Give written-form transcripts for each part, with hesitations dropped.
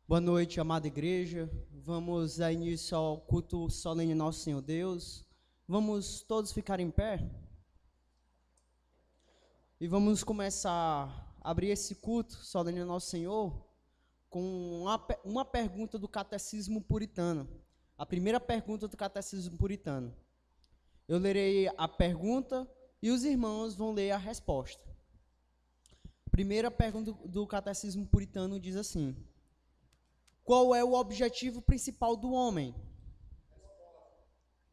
Boa noite, amada igreja. Vamos dar início ao culto solene nosso Senhor Deus. Vamos todos ficar em pé e vamos começar a abrir esse culto solene nosso Senhor com uma pergunta do catecismo puritano. A primeira pergunta do catecismo puritano. Eu lerei a pergunta e os irmãos vão ler a resposta. A primeira pergunta do catecismo puritano diz assim: qual é o objetivo principal do homem?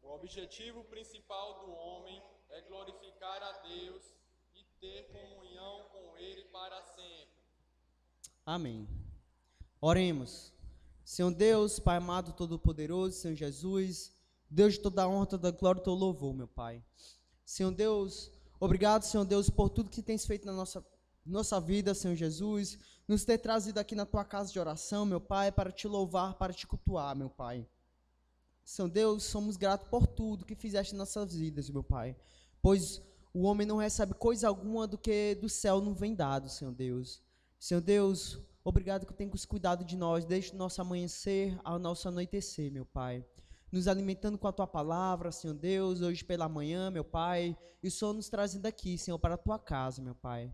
O objetivo principal do homem é glorificar a Deus e ter comunhão com Ele para sempre. Amém. Oremos. Senhor Deus, Pai amado, todo-poderoso, Senhor Jesus, Deus de toda a honra, toda a glória e todo louvor, meu Pai. Senhor Deus, obrigado, Senhor Deus, por tudo que tens feito na nossa vida, Senhor Jesus, nos ter trazido aqui na tua casa de oração, meu Pai, para te louvar, para te cultuar, meu Pai. Senhor Deus, somos gratos por tudo que fizeste em nossas vidas, meu Pai, pois o homem não recebe coisa alguma do que do céu não vem dado, Senhor Deus. Senhor Deus, obrigado que tenhas cuidado de nós, desde o nosso amanhecer ao nosso anoitecer, meu Pai. Nos alimentando com a Tua palavra, Senhor Deus, hoje pela manhã, meu Pai, e o Senhor nos trazendo aqui, Senhor, para a Tua casa, meu Pai.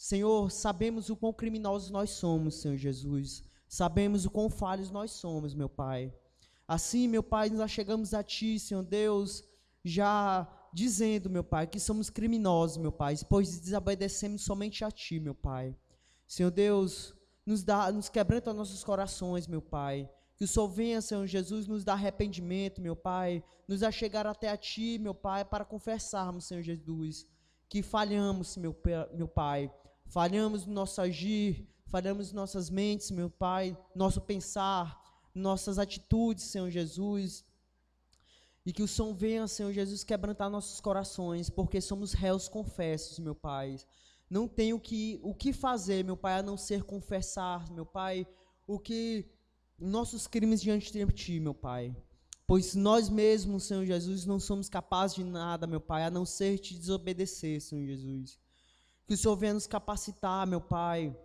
Senhor, sabemos o quão criminosos nós somos, Senhor Jesus. Sabemos o quão falhos nós somos, meu Pai. Assim, meu Pai, nós chegamos a Ti, Senhor Deus, já dizendo, meu Pai, que somos criminosos, meu Pai, pois desobedecemos somente a Ti, meu Pai. Senhor Deus, nos quebranta nossos corações, meu Pai. Que o Senhor venha, Senhor Jesus, nos dar arrependimento, meu Pai. Nos achegar até a Ti, meu Pai, para confessarmos, Senhor Jesus, que falhamos, meu Pai. Falhamos no nosso agir, falhamos em nossas mentes, meu Pai, nosso pensar, nossas atitudes, Senhor Jesus. E que o Senhor venha, Senhor Jesus, quebrantar nossos corações, porque somos réus confessos, meu Pai. Não tem o que fazer, meu Pai, a não ser confessar, meu Pai, nossos crimes diante de Ti, meu Pai. Pois nós mesmos, Senhor Jesus, não somos capazes de nada, meu Pai, a não ser Te desobedecer, Senhor Jesus. Que o Senhor venha nos capacitar, meu Pai.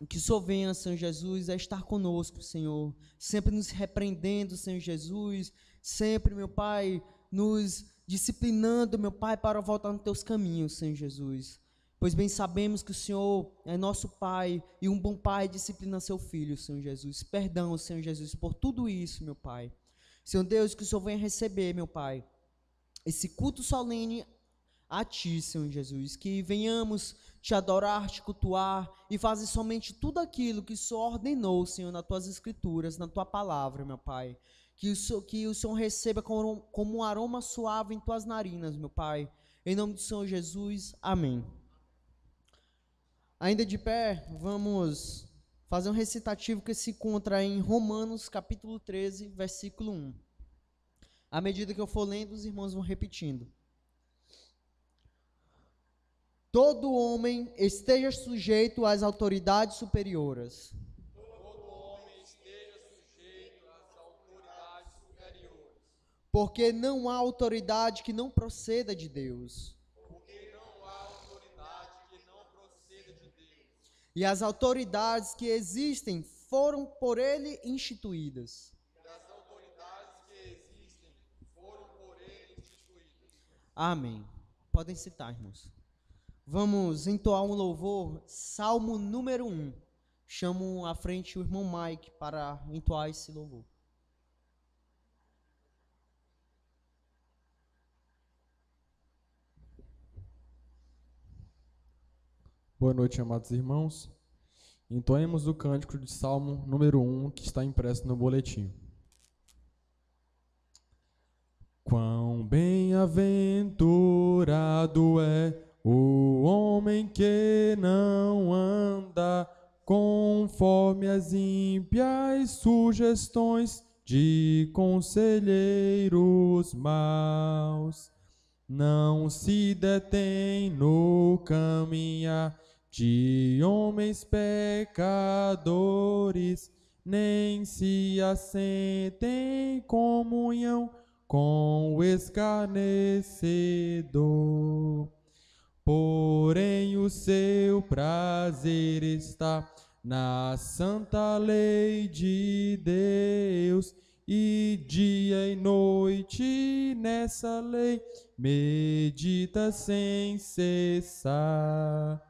Que o Senhor venha, Senhor Jesus, a estar conosco, Senhor. Sempre nos repreendendo, Senhor Jesus. Sempre, meu Pai, nos disciplinando, meu Pai, para voltar nos Teus caminhos, Senhor Jesus. Pois bem sabemos que o Senhor é nosso Pai, e um bom Pai disciplina seu Filho, Senhor Jesus. Perdão, Senhor Jesus, por tudo isso, meu Pai. Senhor Deus, que o Senhor venha receber, meu Pai, esse culto solene a Ti, Senhor Jesus. Que venhamos Te adorar, Te cultuar e fazer somente tudo aquilo que o Senhor ordenou, Senhor, nas Tuas Escrituras, na Tua Palavra, meu Pai. Que o Senhor receba como um aroma suave em Tuas narinas, meu Pai. Em nome do Senhor Jesus, amém. Ainda de pé, vamos fazer um recitativo que se encontra em Romanos, capítulo 13, versículo 1. À medida que eu for lendo, os irmãos vão repetindo. Todo homem esteja sujeito às autoridades superiores. Todo homem esteja sujeito às autoridades superiores, Porque não há autoridade que não proceda de Deus. porque não há autoridade que não proceda de Deus. E as autoridades que existem foram por ele instituídas. E as autoridades que existem foram por Ele instituídas. Amém. Podem citar, irmãos. Vamos entoar um louvor, Salmo número 1. Chamo à frente o irmão Mike para entoar esse louvor. Boa noite, amados irmãos. Entoemos o cântico de Salmo número 1, que está impresso no boletim. Quão bem-aventurado é o homem que não anda conforme as ímpias sugestões de conselheiros maus. Não se detém no caminhar de homens pecadores, nem se assenta em comunhão com o escarnecedor. Porém o seu prazer está na santa lei de Deus, e dia e noite nessa lei medita sem cessar.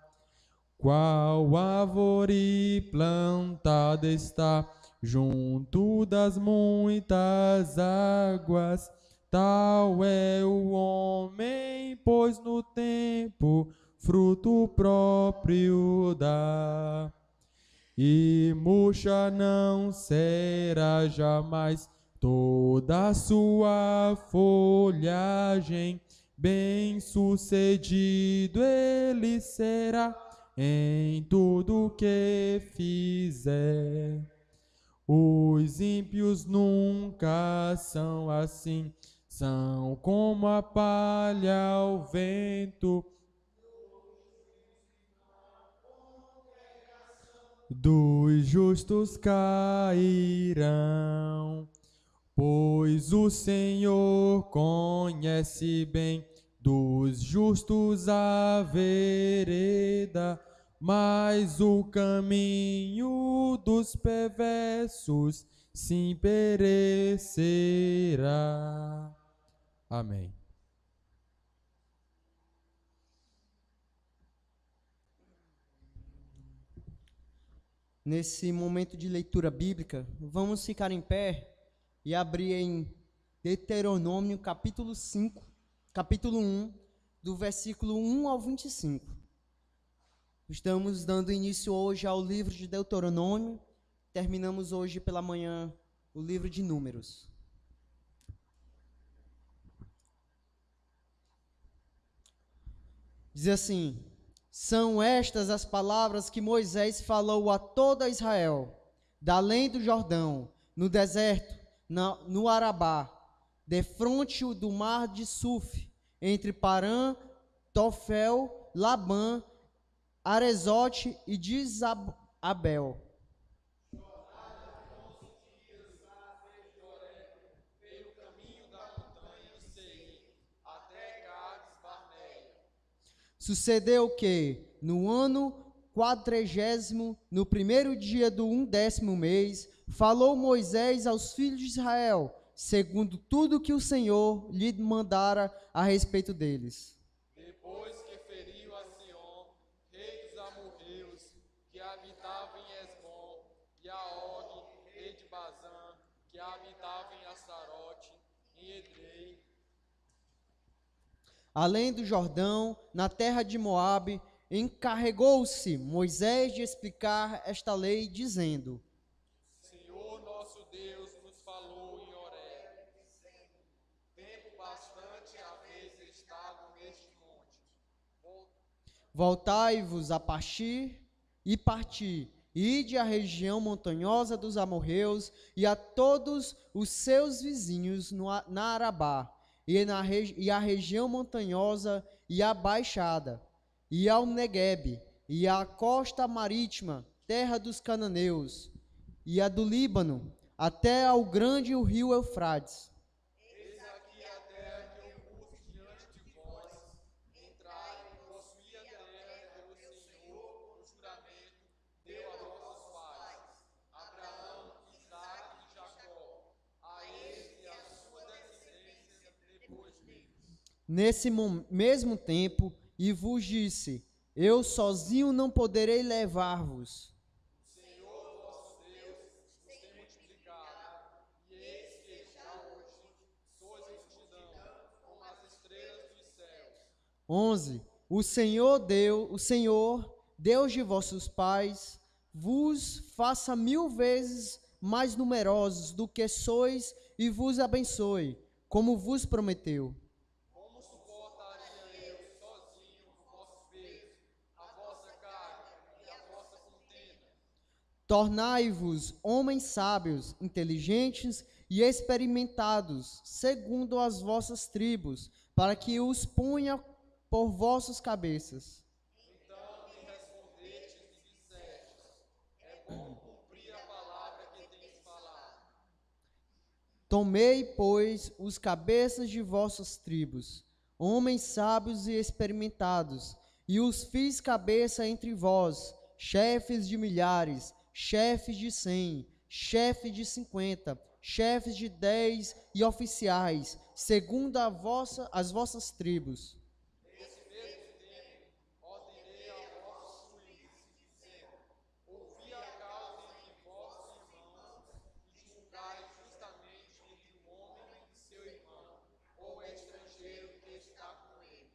Qual árvore plantada está junto das muitas águas, tal é o homem, pois no tempo fruto próprio dá. E murcha não será jamais toda a sua folhagem, bem-sucedido ele será em tudo que fizer. Os ímpios nunca são assim, são como a palha ao vento. Dos justos cairão, pois o Senhor conhece bem dos justos a vereda, mas o caminho dos perversos sim perecerá. Amém. Nesse momento de leitura bíblica, vamos ficar em pé e abrir em Deuteronômio capítulo 5, capítulo 1, do versículo 1 ao 25. Estamos dando início hoje ao livro de Deuteronômio, terminamos hoje pela manhã o livro de Números. Diz assim: são estas as palavras que Moisés falou a toda Israel, da além do Jordão, no deserto, no Arabá, defronte do mar de Suf, entre Parã, Tofel, Labã, Arezote e Dizabel. Sucedeu que, no ano 40º, no primeiro dia do 11º mês, falou Moisés aos filhos de Israel, segundo tudo que o Senhor lhe mandara a respeito deles. Depois que feriu a Sion, rei dos amorreus, que habitava em Esbom, e a Og, rei de Bazã, que habitava em Astarote, em Edrei, Além do Jordão, na terra de Moabe, encarregou-se Moisés de explicar esta lei, dizendo: Senhor nosso Deus nos falou em Horebe, dizendo: tempo bastante haveis estado neste monte. voltai-vos a partir, ide à região montanhosa dos amorreus e a todos os seus vizinhos na Arabá, e a região montanhosa e a baixada, e ao Neguebe, e à costa marítima, terra dos cananeus, e a do Líbano, até ao grande rio Eufrates. Eis aqui a terra que eu pus diante de vós, entrai e possuí a terra que o Senhor, por juramento, deu a vossos pais, Abraão, Isaque e Jacó, a eles e a sua descendência depois deles. Nesse mesmo tempo, e vos disse: eu sozinho não poderei levar-vos. O Senhor vosso Deus os tem multiplicado, e eis que já hoje sois multidão, como as estrelas dos céus. 11. O Senhor, Deus de vossos pais, vos faça 1000 vezes mais numerosos do que sois e vos abençoe, como vos prometeu. Como suportaria eu sozinho o vosso peso, a vossa carga e a vossa contenda? Tornai-vos homens sábios, inteligentes e experimentados, segundo as vossas tribos, para que os ponha por vossas cabeças. Então me respondestes e dissestes: é bom cumprir a palavra que tens falado. Tomei, pois, os cabeças de vossas tribos, homens sábios e experimentados, e os fiz cabeça entre vós, chefes de milhares, chefes de 100, chefes de 50, chefes de 10 e oficiais, segundo as vossas tribos. Nesse mesmo tempo, ordenei a vossos juízes, dizendo: ouvi a causa entre vossos irmãos e julgai justamente entre um homem e seu irmão, ou estrangeiro que está com ele.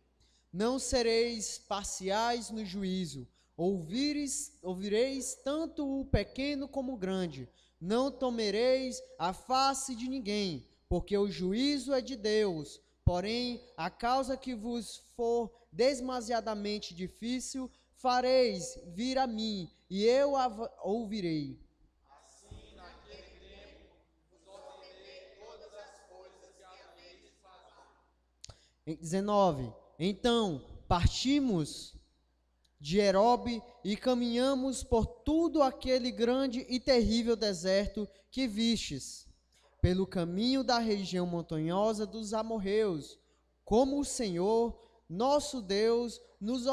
Não sereis parciais no juízo, ouvireis tanto o pequeno como o grande, não tomereis a face de ninguém, porque o juízo é de Deus. Porém, a causa que vos for demasiadamente difícil, fareis vir a mim, e eu a ouvirei. Assim, naquele tempo, vos ordenei todas as coisas que haveis de fazer. 19. Então, partimos de Herobe e caminhamos por todo aquele grande e terrível deserto que vistes, pelo caminho da região montanhosa dos amorreus, como o Senhor, nosso Deus, nos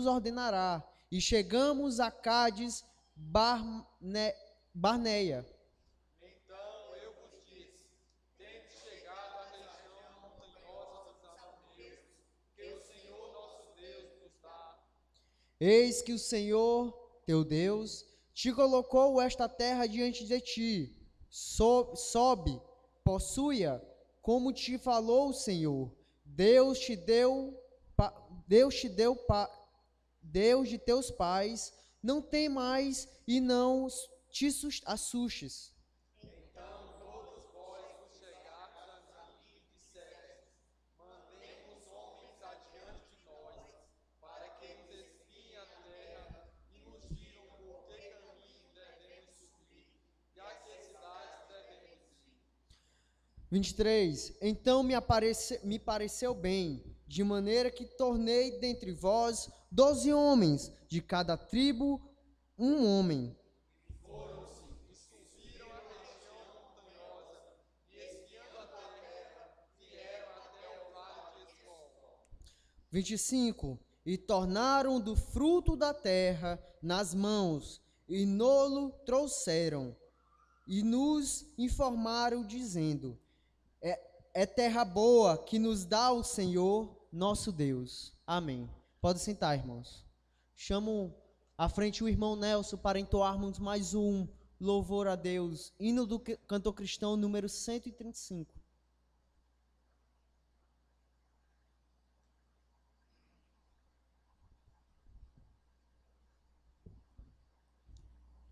ordenará. E chegamos a Cádiz Barneia. Então eu vos disse: tendes chegado à região montanhosa dos amorreus, que o Senhor nosso Deus nos dá. Eis que o Senhor, teu Deus, te colocou esta terra diante de ti. Sobe, possua, como te falou o Senhor. Deus de teus pais, não tem mais e não te assustes. Então todos vós vos chegastes a mim e dissestes: mandemos homens adiante de nós, para que nos espiem a terra e nos digam por que caminho devemos subir e a que cidades devemos ir. 23. Então me pareceu bem, de maneira que tornei dentre vós 12 homens, de cada tribo um homem. Foram-se e subiram a região montanhosa e, espiando a terra, vieram até o vale de Escol. 25. E tornaram do fruto da terra nas mãos, e nolo trouxeram, e nos informaram, dizendo: é terra boa que nos dá o Senhor nosso Deus. Amém. Pode sentar, irmãos. Chamo à frente o irmão Nelson para entoarmos mais um louvor a Deus, hino do cantor cristão número 135.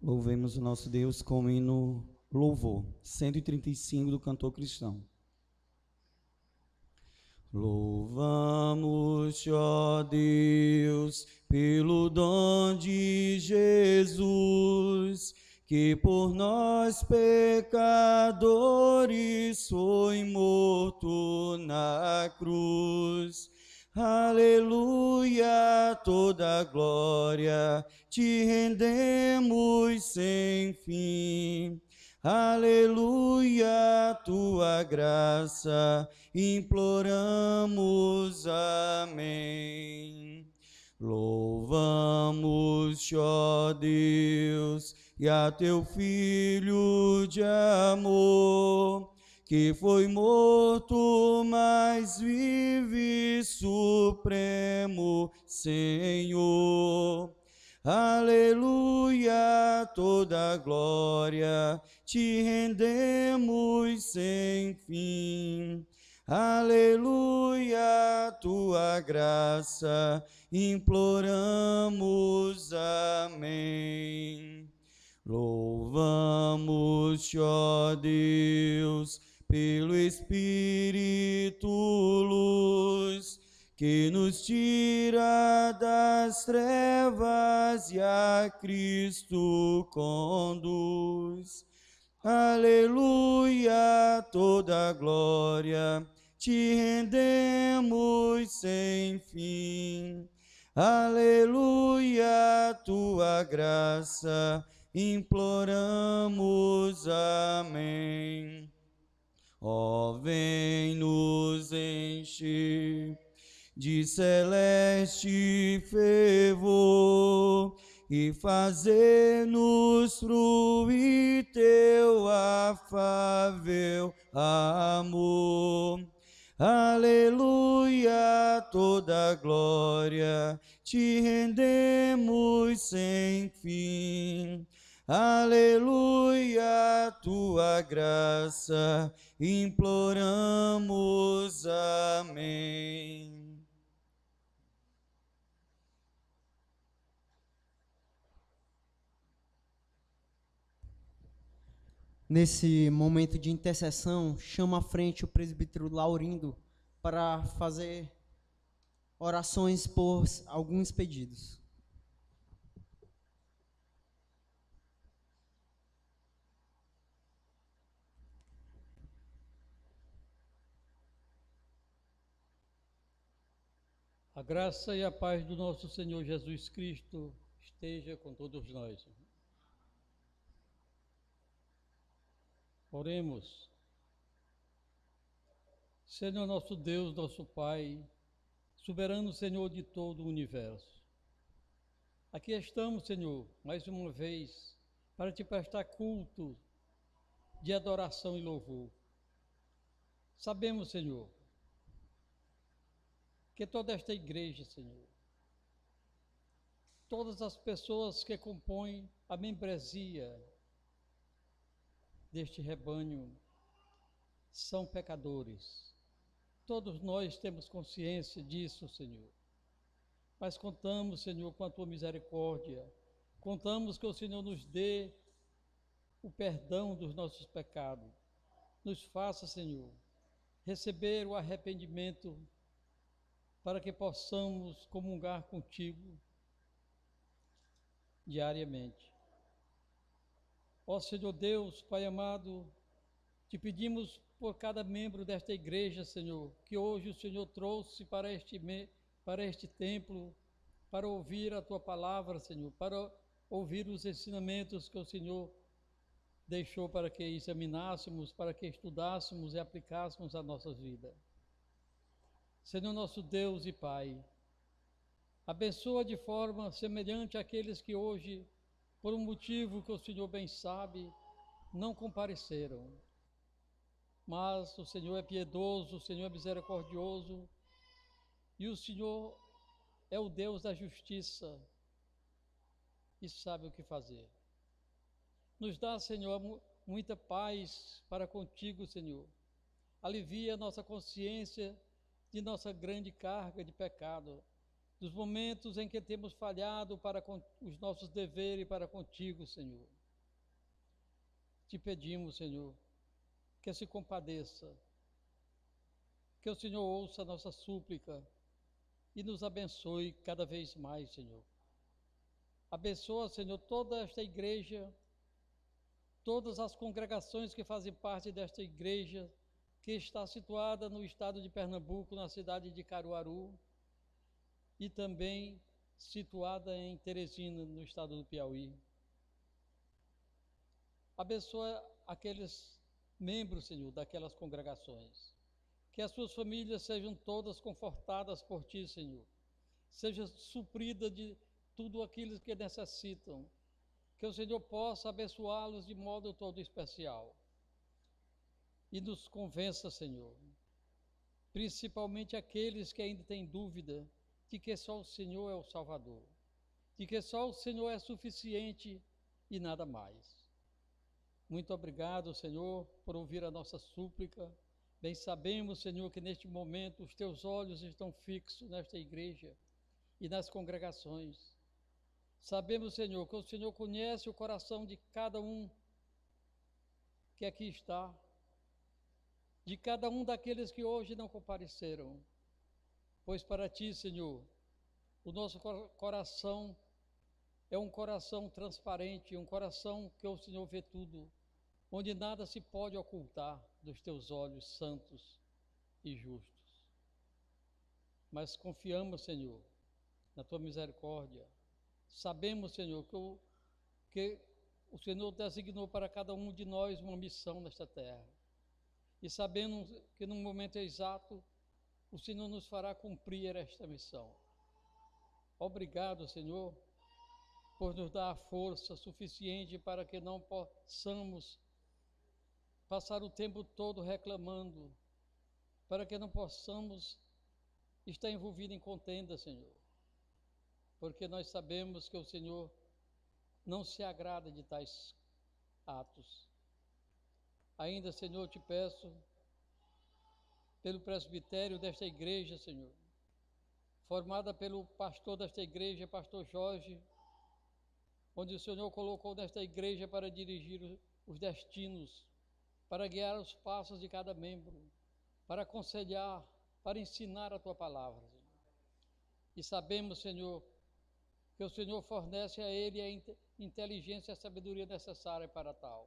Louvemos o nosso Deus com o hino Louvor, 135 do cantor cristão. Louvamos-te, ó Deus, pelo dom de Jesus, que por nós pecadores foi morto na cruz. Aleluia, toda glória te rendemos sem fim. Aleluia, tua graça imploramos, amém. Louvamos-te, ó Deus, e a teu Filho de amor, que foi morto, mas vive supremo Senhor. Aleluia, toda glória te rendemos sem fim. Aleluia, tua graça imploramos, amém. Louvamos-te, ó Deus, pelo Espírito luz, que nos tira das trevas e a Cristo conduz. Aleluia, toda glória te rendemos sem fim. Aleluia, tua graça imploramos, amém. Ó, vem nos encher de celeste fervor, e fazer-nos fruir teu afável amor. Aleluia, toda glória te rendemos sem fim. Aleluia, tua graça imploramos. Amém. Nesse momento de intercessão, chama à frente o presbítero Laurindo para fazer orações por alguns pedidos. A graça e a paz do nosso Senhor Jesus Cristo esteja com todos nós. Oremos. Senhor nosso Deus, nosso Pai, soberano Senhor de todo o universo. Aqui estamos, Senhor, mais uma vez, para te prestar culto de adoração e louvor. Sabemos, Senhor, que toda esta igreja, Senhor, todas as pessoas que compõem a membresia deste rebanho são pecadores. Todos nós temos consciência disso, Senhor. Mas contamos, Senhor, com a tua misericórdia. Contamos que o Senhor nos dê o perdão dos nossos pecados. Nos faça, Senhor, receber o arrependimento para que possamos comungar contigo diariamente. Ó Senhor Deus, Pai amado, te pedimos por cada membro desta igreja, Senhor, que hoje o Senhor trouxe para este templo, para ouvir a tua palavra, Senhor, para ouvir os ensinamentos que o Senhor deixou para que examinássemos, para que estudássemos e aplicássemos a nossa vida. Senhor nosso Deus e Pai, abençoa de forma semelhante àqueles que hoje, por um motivo que o Senhor bem sabe, não compareceram. Mas o Senhor é piedoso, o Senhor é misericordioso, e o Senhor é o Deus da justiça e sabe o que fazer. Nos dá, Senhor, muita paz para contigo, Senhor. Alivia a nossa consciência de nossa grande carga de pecado, dos momentos em que temos falhado para os nossos deveres para contigo, Senhor. Te pedimos, Senhor, que se compadeça, que o Senhor ouça a nossa súplica e nos abençoe cada vez mais, Senhor. Abençoa, Senhor, toda esta igreja, todas as congregações que fazem parte desta igreja, que está situada no estado de Pernambuco, na cidade de Caruaru, e também situada em Teresina, no estado do Piauí. Abençoa aqueles membros, Senhor, daquelas congregações. Que as suas famílias sejam todas confortadas por Ti, Senhor. Seja suprida de tudo aquilo que necessitam. Que o Senhor possa abençoá-los de modo todo especial. E nos convença, Senhor, principalmente aqueles que ainda têm dúvida de que só o Senhor é o Salvador, de que só o Senhor é suficiente e nada mais. Muito obrigado, Senhor, por ouvir a nossa súplica. Bem sabemos, Senhor, que neste momento os teus olhos estão fixos nesta igreja e nas congregações. Sabemos, Senhor, que o Senhor conhece o coração de cada um que aqui está, de cada um daqueles que hoje não compareceram. Pois para Ti, Senhor, o nosso coração é um coração transparente, um coração que o Senhor vê tudo, onde nada se pode ocultar dos Teus olhos santos e justos. Mas confiamos, Senhor, na Tua misericórdia. Sabemos, Senhor, que o Senhor designou para cada um de nós uma missão nesta terra. E sabemos que no momento exato o Senhor nos fará cumprir esta missão. Obrigado, Senhor, por nos dar a força suficiente para que não possamos passar o tempo todo reclamando, para que não possamos estar envolvidos em contenda, Senhor, porque nós sabemos que o Senhor não se agrada de tais atos. Ainda, Senhor, eu te peço pelo presbitério desta igreja, Senhor, formada pelo pastor desta igreja, pastor Jorge, onde o Senhor colocou nesta igreja para dirigir os destinos, para guiar os passos de cada membro, para aconselhar, para ensinar a Tua palavra, Senhor. E sabemos, Senhor, que o Senhor fornece a ele a inteligência e a sabedoria necessária para tal.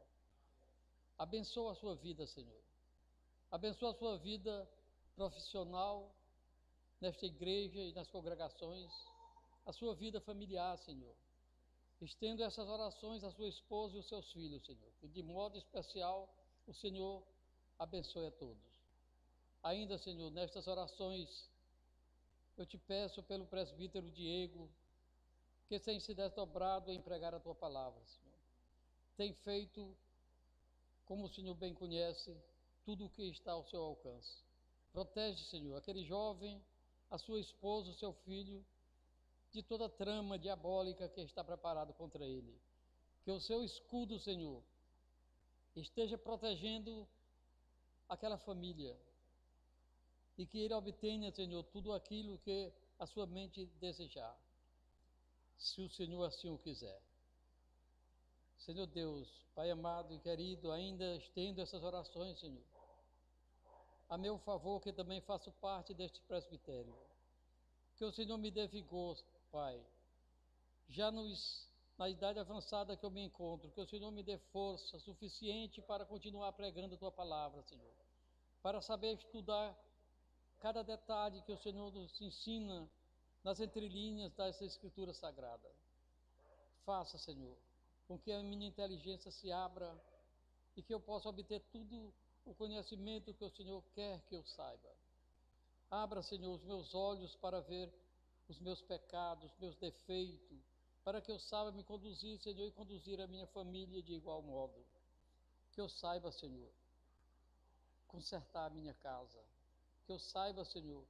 Abençoa a sua vida, Senhor. Abençoa a sua vida profissional nesta igreja e nas congregações, a sua vida familiar, Senhor. Estendo essas orações à sua esposa e os seus filhos, Senhor. E de modo especial, o Senhor abençoe a todos. Ainda, Senhor, nestas orações, eu te peço pelo presbítero Diego, que tem se desdobrado em pregar a Tua palavra, Senhor. Tem feito, como o Senhor bem conhece, tudo o que está ao seu alcance. Protege, Senhor, aquele jovem, a sua esposa, o seu filho, de toda trama diabólica que está preparado contra ele. Que o seu escudo, Senhor, esteja protegendo aquela família e que ele obtenha, Senhor, tudo aquilo que a sua mente desejar, se o Senhor assim o quiser. Senhor Deus, Pai amado e querido, ainda estendo essas orações, Senhor, a meu favor, que também faço parte deste presbitério. Que o Senhor me dê vigor, Pai, já na idade avançada que eu me encontro, que o Senhor me dê força suficiente para continuar pregando a Tua palavra, Senhor, para saber estudar cada detalhe que o Senhor nos ensina nas entrelinhas das Escrituras Sagradas. Faça, Senhor, com que a minha inteligência se abra e que eu possa obter tudo o conhecimento que o Senhor quer que eu saiba. Abra, Senhor, os meus olhos para ver os meus pecados, meus defeitos, para que eu saiba me conduzir, Senhor, e conduzir a minha família de igual modo. Que eu saiba, Senhor, consertar a minha casa. Que eu saiba, Senhor,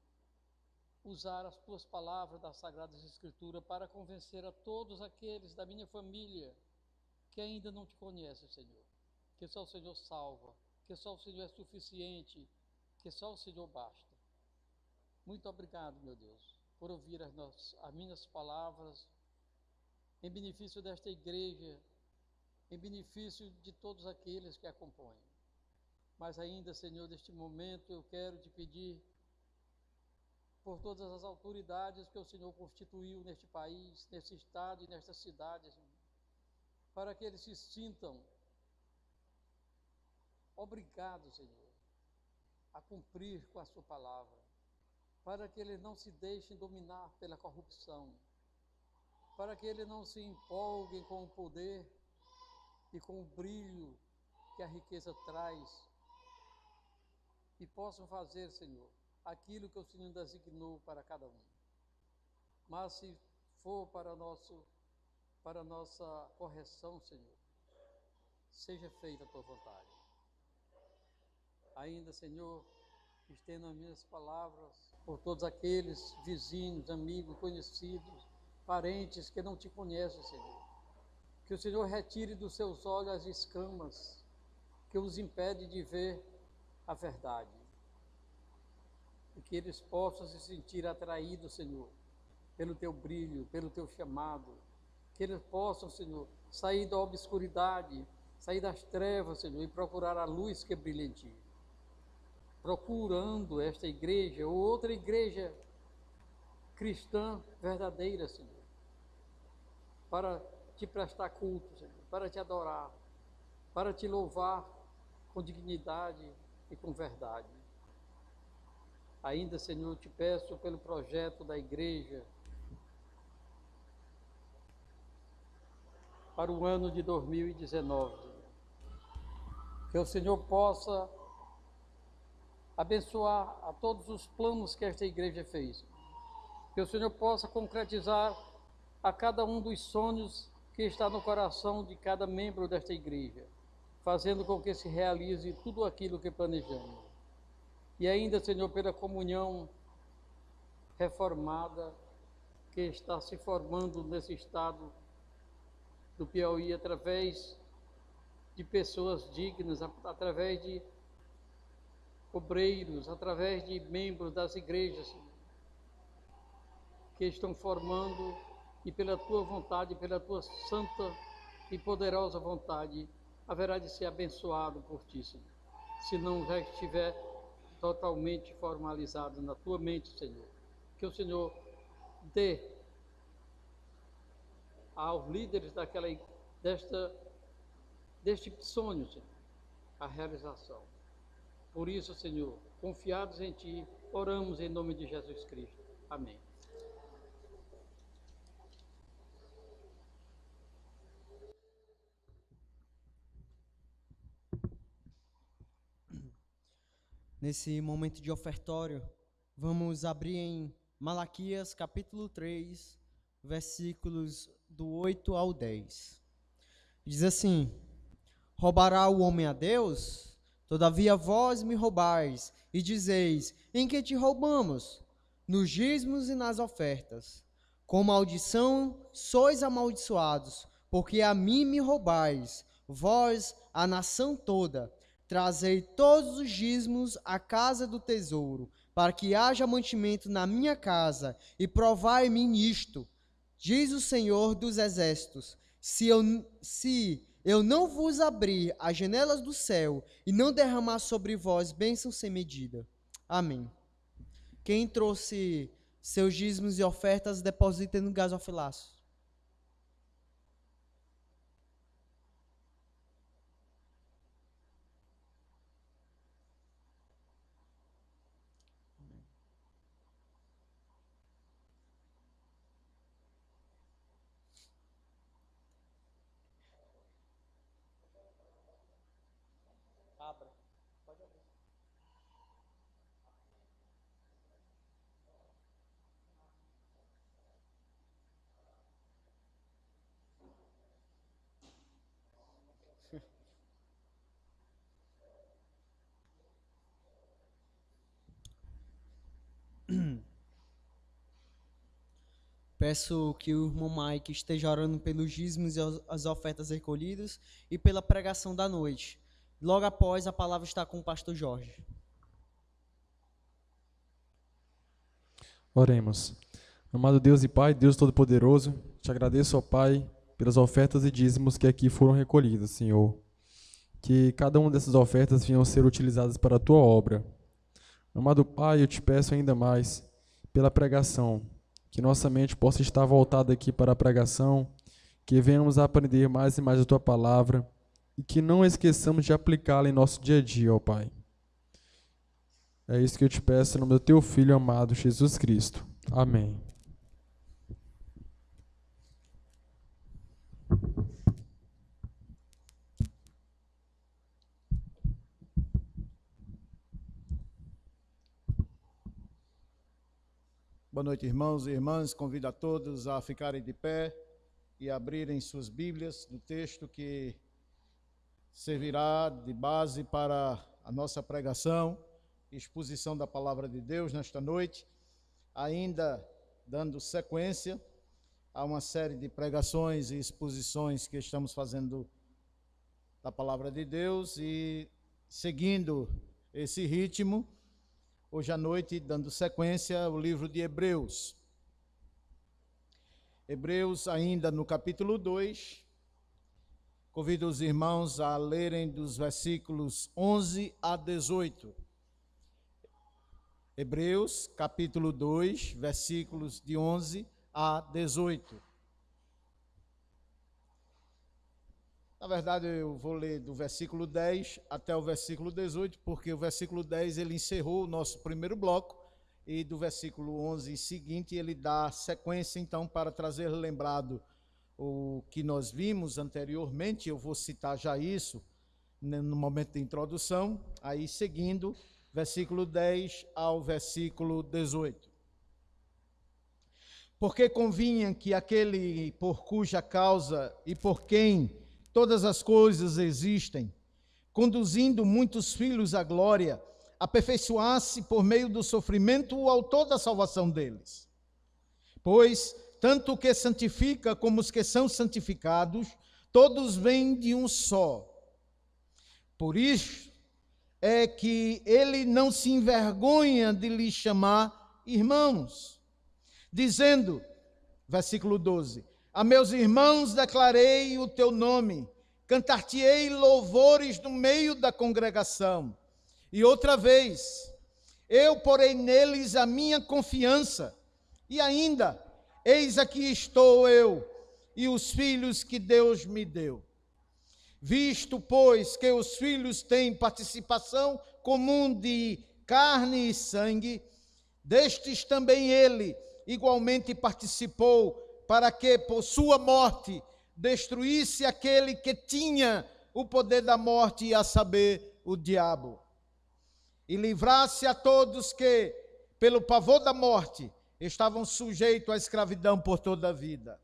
usar as Tuas palavras das Sagradas Escrituras para convencer a todos aqueles da minha família que ainda não Te conhecem, Senhor. Que só o Senhor salva, que só o Senhor é suficiente, que só o Senhor basta. Muito obrigado, meu Deus, por ouvir as minhas palavras, em benefício desta igreja, em benefício de todos aqueles que a compõem. Mas ainda, Senhor, neste momento eu quero Te pedir por todas as autoridades que o Senhor constituiu neste país, neste estado e nesta cidade, Senhor, para que eles se sintam obrigados, Senhor, a cumprir com a Sua palavra, para que eles não se deixem dominar pela corrupção, para que eles não se empolguem com o poder e com o brilho que a riqueza traz, e possam fazer, Senhor, aquilo que o Senhor designou para cada um. Mas se for para a nossa correção, Senhor, seja feita a Tua vontade. Ainda, Senhor, estendo as minhas palavras por todos aqueles vizinhos, amigos, conhecidos, parentes que não Te conhecem, Senhor. Que o Senhor retire dos seus olhos as escamas que os impede de ver a verdade. E que eles possam se sentir atraídos, Senhor, pelo Teu brilho, pelo Teu chamado. Que eles possam, Senhor, sair da obscuridade, sair das trevas, Senhor, e procurar a luz que brilha em Ti. Procurando esta igreja ou outra igreja cristã verdadeira, Senhor, para Te prestar culto, Senhor, para Te adorar, para Te louvar com dignidade e com verdade. Ainda, Senhor, Te peço pelo projeto da igreja para o ano de 2019, Senhor. Que o Senhor possa abençoar a todos os planos que esta igreja fez. Que o Senhor possa concretizar a cada um dos sonhos que está no coração de cada membro desta igreja, fazendo com que se realize tudo aquilo que planejamos. E ainda, Senhor, pela comunhão reformada que está se formando nesse estado do Piauí, através de pessoas dignas, através de obreiros, através de membros das igrejas que estão formando, e pela tua vontade, pela tua santa e poderosa vontade, haverá de ser abençoado por ti, Senhor. Se não já estiver totalmente formalizado na tua mente, Senhor. Que o Senhor dê aos líderes deste sonho, Senhor, a realização. Por isso, Senhor, confiados em Ti, oramos em nome de Jesus Cristo. Amém. Nesse momento de ofertório, vamos abrir em Malaquias capítulo 3, versículos do 8 ao 10. Diz assim: Roubará o homem a Deus? Todavia vós me roubais, e dizeis: em que te roubamos? Nos dízimos e nas ofertas. Com maldição sois amaldiçoados, porque a mim me roubais, vós, a nação toda. Trazei todos os dízimos à casa do tesouro, para que haja mantimento na minha casa, e provai-me nisto, diz o Senhor dos Exércitos, se eu não vos abrir as janelas do céu, e não derramar sobre vós bênçãos sem medida. Amém. Quem trouxe seus dízimos e ofertas, depositem no gasofilaço. Abra. Pode abrir. Peço que o irmão Mike esteja orando pelos dízimos e as ofertas recolhidas e pela pregação da noite. Logo após, a palavra está com o pastor Jorge. Oremos. Amado Deus e Pai, Deus Todo-Poderoso, te agradeço, ó Pai, pelas ofertas e dízimos que aqui foram recolhidas, Senhor. Que cada uma dessas ofertas venham ser utilizadas para a tua obra. Amado Pai, eu te peço ainda mais pela pregação, que nossa mente possa estar voltada aqui para a pregação, que venhamos a aprender mais e mais a tua palavra e que não esqueçamos de aplicá-la em nosso dia a dia, ó Pai. É isso que eu te peço em nome do teu Filho amado, Jesus Cristo. Amém. Boa noite, irmãos e irmãs. Convido a todos a ficarem de pé e abrirem suas Bíblias no texto que servirá de base para a nossa pregação e exposição da palavra de Deus nesta noite, ainda dando sequência a uma série de pregações e exposições que estamos fazendo da palavra de Deus e seguindo esse ritmo. Hoje à noite, dando sequência ao livro de Hebreus. Hebreus, ainda no capítulo 2. Convido os irmãos a lerem dos versículos 11 a 18. Hebreus, capítulo 2, versículos de 11 a 18. Na verdade, eu vou ler do versículo 10 até o versículo 18, porque o versículo 10 ele encerrou o nosso primeiro bloco, e do versículo 11 seguinte ele dá sequência, então, para trazer lembrado o que nós vimos anteriormente. Eu vou citar já isso no momento da introdução, aí seguindo, versículo 10 ao versículo 18. Porque convinha que aquele por cuja causa e por quem todas as coisas existem, conduzindo muitos filhos à glória, aperfeiçoasse por meio do sofrimento o autor da salvação deles. Pois, tanto o que santifica como os que são santificados, todos vêm de um só. Por isso é que ele não se envergonha de lhes chamar irmãos, dizendo, versículo 12, a meus irmãos declarei o teu nome, cantar-te-ei louvores no meio da congregação. E outra vez, eu porei neles a minha confiança, e ainda, eis aqui estou eu e os filhos que Deus me deu. Visto, pois, que os filhos têm participação comum de carne e sangue, destes também ele igualmente participou, para que por sua morte destruísse aquele que tinha o poder da morte, a saber, o diabo, e livrasse a todos que, pelo pavor da morte, estavam sujeitos à escravidão por toda a vida.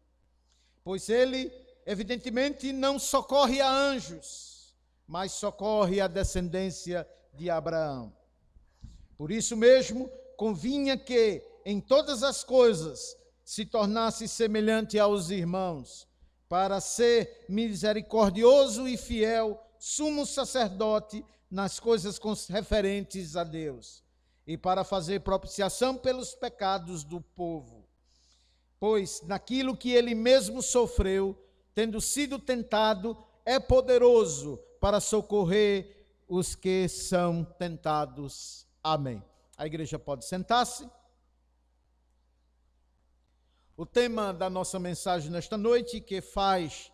Pois ele, evidentemente, não socorre a anjos, mas socorre a descendência de Abraão. Por isso mesmo, convinha que, em todas as coisas, se tornasse semelhante aos irmãos, para ser misericordioso e fiel, sumo sacerdote nas coisas referentes a Deus, e para fazer propiciação pelos pecados do povo. Pois naquilo que ele mesmo sofreu, tendo sido tentado, é poderoso para socorrer os que são tentados. Amém. A igreja pode sentar-se. O tema da nossa mensagem nesta noite, que faz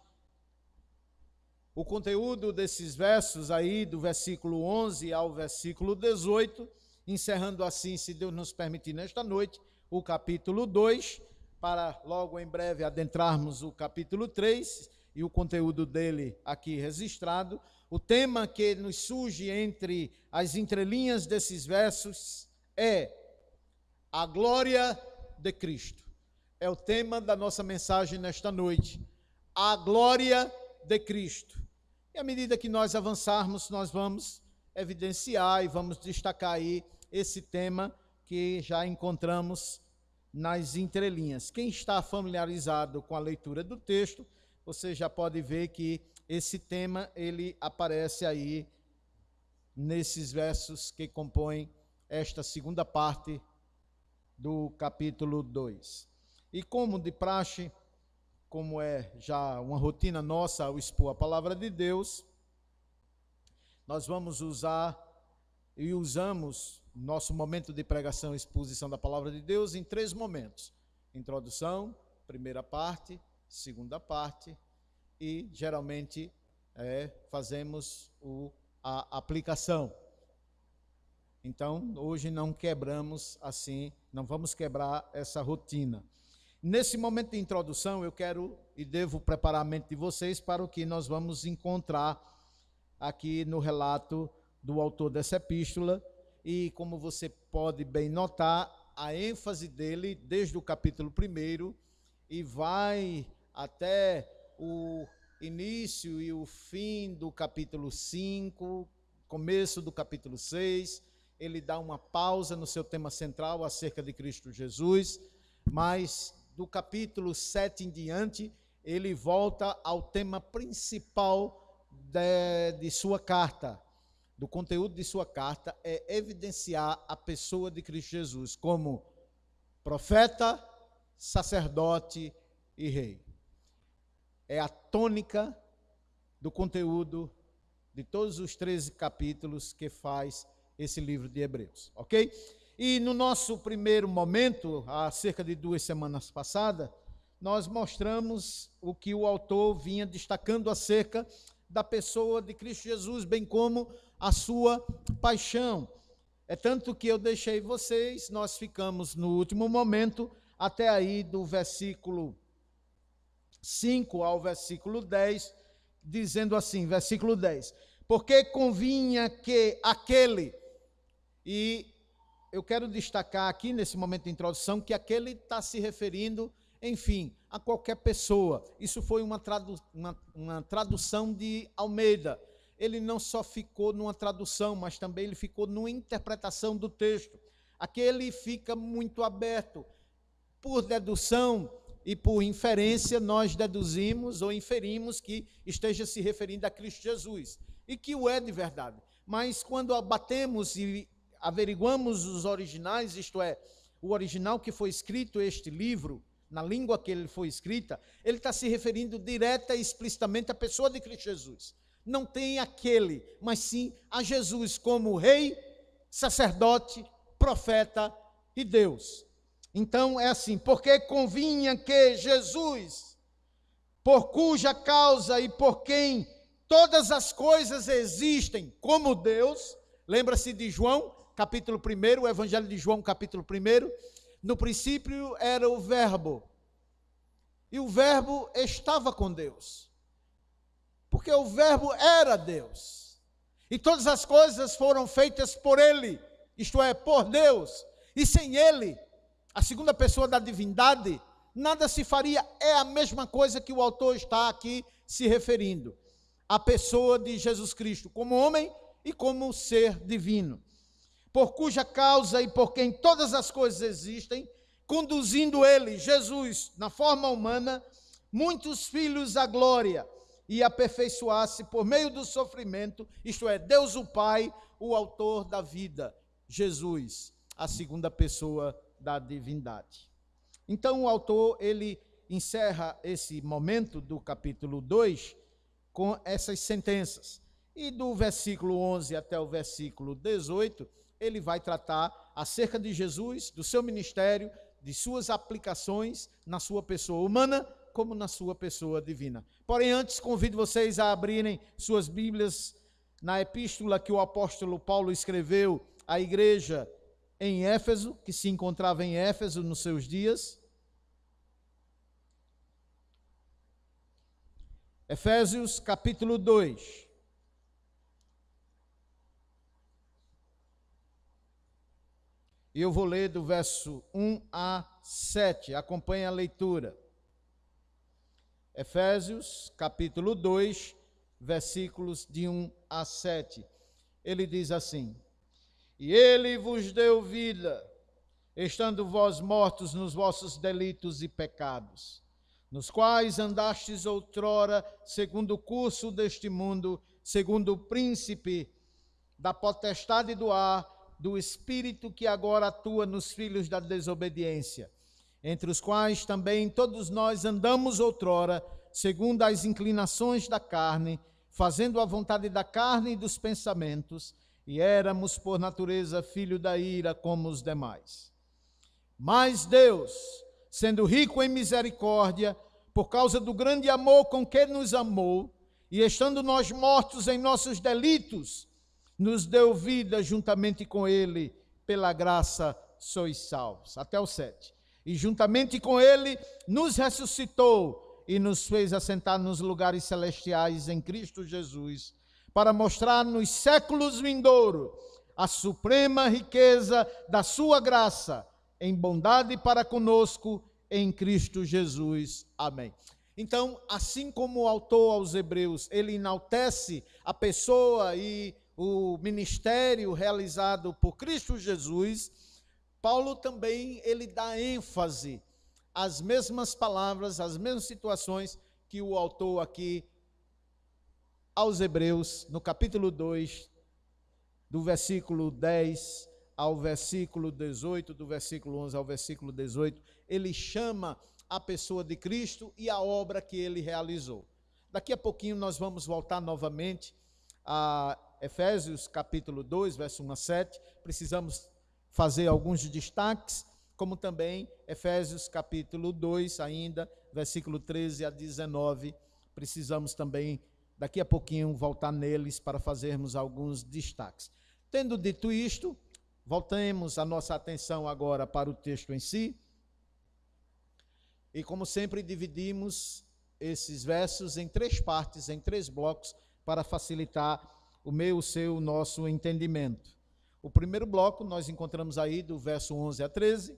o conteúdo desses versos aí, do versículo 11 ao versículo 18, encerrando assim, se Deus nos permitir nesta noite, o capítulo 2, para logo em breve adentrarmos o capítulo 3 e o conteúdo dele aqui registrado. O tema que nos surge entre as entrelinhas desses versos é a glória de Cristo. É o tema da nossa mensagem nesta noite, a glória de Cristo. E à medida que nós avançarmos, nós vamos evidenciar e vamos destacar aí esse tema que já encontramos nas entrelinhas. Quem está familiarizado com a leitura do texto, você já pode ver que esse tema, ele aparece aí nesses versos que compõem esta segunda parte do capítulo 2. E como de praxe, como é já uma rotina nossa ao expor a palavra de Deus, nós vamos usar e usamos nosso momento de pregação e exposição da palavra de Deus em 3 momentos: introdução, primeira parte, segunda parte, e geralmente fazemos a aplicação. Então, hoje não quebramos assim, não vamos quebrar essa rotina. Nesse momento de introdução, eu quero e devo preparar a mente de vocês para o que nós vamos encontrar aqui no relato do autor dessa epístola. E como você pode bem notar, a ênfase dele desde o capítulo 1 e vai até o início e o fim do capítulo 5, começo do capítulo 6, ele dá uma pausa no seu tema central acerca de Cristo Jesus, mas do capítulo 7 em diante, ele volta ao tema principal de sua carta. Do conteúdo de sua carta é evidenciar a pessoa de Cristo Jesus como profeta, sacerdote e rei. É a tônica do conteúdo de todos os 13 capítulos que faz esse livro de Hebreus, ok? E no nosso primeiro momento, há cerca de 2 semanas passadas, nós mostramos o que o autor vinha destacando acerca da pessoa de Cristo Jesus, bem como a sua paixão. É tanto que eu deixei vocês, nós ficamos no último momento, até aí do versículo 5 ao versículo 10, dizendo assim, versículo 10, porque convinha que aquele E eu quero destacar aqui, nesse momento de introdução, que aquele está se referindo, enfim, a qualquer pessoa. Isso foi uma tradução de Almeida. Ele não só ficou numa tradução, mas também ele ficou numa interpretação do texto. Aqui ele fica muito aberto. Por dedução e por inferência, nós deduzimos ou inferimos que esteja se referindo a Cristo Jesus, e que o é de verdade. Mas quando abatemos e averiguamos os originais, isto é, o original que foi escrito este livro, na língua que ele foi escrita, ele está se referindo direta e explicitamente à pessoa de Cristo Jesus. Não tem aquele, mas sim a Jesus como rei, sacerdote, profeta e Deus. Então é assim, porque convinha que Jesus, por cuja causa e por quem todas as coisas existem como Deus, lembra-se de João, capítulo 1, o Evangelho de João, capítulo 1, no princípio era o Verbo, e o Verbo estava com Deus, porque o Verbo era Deus, e todas as coisas foram feitas por Ele, isto é, por Deus, e sem Ele, a segunda pessoa da divindade, nada se faria. É a mesma coisa que o autor está aqui se referindo, a pessoa de Jesus Cristo, como homem e como ser divino, por cuja causa e por quem todas as coisas existem, conduzindo ele, Jesus, na forma humana, muitos filhos à glória, e aperfeiçoar-se por meio do sofrimento, isto é, Deus o Pai, o autor da vida, Jesus, a segunda pessoa da divindade. Então o autor, ele encerra esse momento do capítulo 2 com essas sentenças. E do versículo 11 até o versículo 18, ele vai tratar acerca de Jesus, do seu ministério, de suas aplicações na sua pessoa humana, como na sua pessoa divina. Porém, antes, convido vocês a abrirem suas Bíblias na epístola que o apóstolo Paulo escreveu à igreja em Éfeso, que se encontrava em Éfeso nos seus dias. Efésios capítulo 2. E eu vou ler do verso 1 a 7. Acompanhe a leitura. Efésios capítulo 2, versículos de 1 a 7. Ele diz assim: E ele vos deu vida, estando vós mortos nos vossos delitos e pecados, nos quais andastes outrora, segundo o curso deste mundo, segundo o príncipe da potestade do ar, do espírito que agora atua nos filhos da desobediência, entre os quais também todos nós andamos outrora, segundo as inclinações da carne, fazendo a vontade da carne e dos pensamentos, e éramos por natureza filho da ira como os demais. Mas Deus, sendo rico em misericórdia, por causa do grande amor com que nos amou, e estando nós mortos em nossos delitos, nos deu vida juntamente com Ele, pela graça sois salvos. Até o 7. E juntamente com Ele nos ressuscitou e nos fez assentar nos lugares celestiais em Cristo Jesus, para mostrar nos séculos vindouros a suprema riqueza da sua graça, em bondade para conosco, em Cristo Jesus. Amém. Então, assim como o autor aos Hebreus, ele enaltece a pessoa e o ministério realizado por Cristo Jesus, Paulo também, ele dá ênfase às mesmas palavras, às mesmas situações que o autor aqui aos Hebreus, no capítulo 2, do versículo 10 ao versículo 18, do versículo 11 ao versículo 18, ele chama a pessoa de Cristo e a obra que ele realizou. Daqui a pouquinho nós vamos voltar novamente a Efésios capítulo 2, verso 1 a 7, precisamos fazer alguns destaques, como também Efésios capítulo 2, ainda, versículo 13 a 19, precisamos também, daqui a pouquinho, voltar neles para fazermos alguns destaques. Tendo dito isto, voltemos a nossa atenção agora para o texto em si, e como sempre dividimos esses versos em 3 partes, em 3 blocos, para facilitar o meu, o seu, o nosso entendimento. O primeiro bloco nós encontramos aí do verso 11 a 13,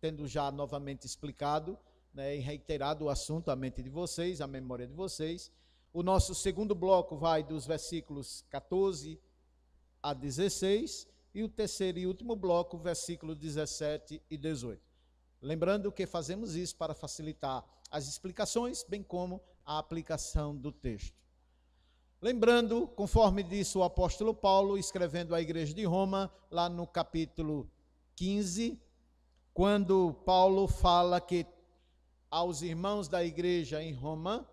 tendo já novamente explicado, né, e reiterado o assunto à mente de vocês, à memória de vocês. O nosso segundo bloco vai dos versículos 14 a 16, e o terceiro e último bloco, versículos 17 e 18. Lembrando que fazemos isso para facilitar as explicações, bem como a aplicação do texto. Lembrando, conforme disse o apóstolo Paulo, escrevendo à igreja de Roma, lá no capítulo 15, quando Paulo fala que aos irmãos da igreja em Roma,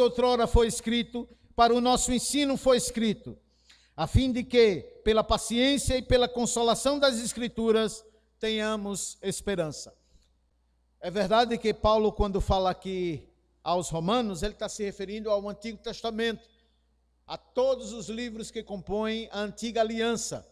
outrora foi escrito, para o nosso ensino foi escrito, a fim de que, pela paciência e pela consolação das Escrituras, tenhamos esperança. É verdade que Paulo, quando fala aqui aos Romanos, ele está se referindo ao Antigo Testamento, a todos os livros que compõem a Antiga Aliança.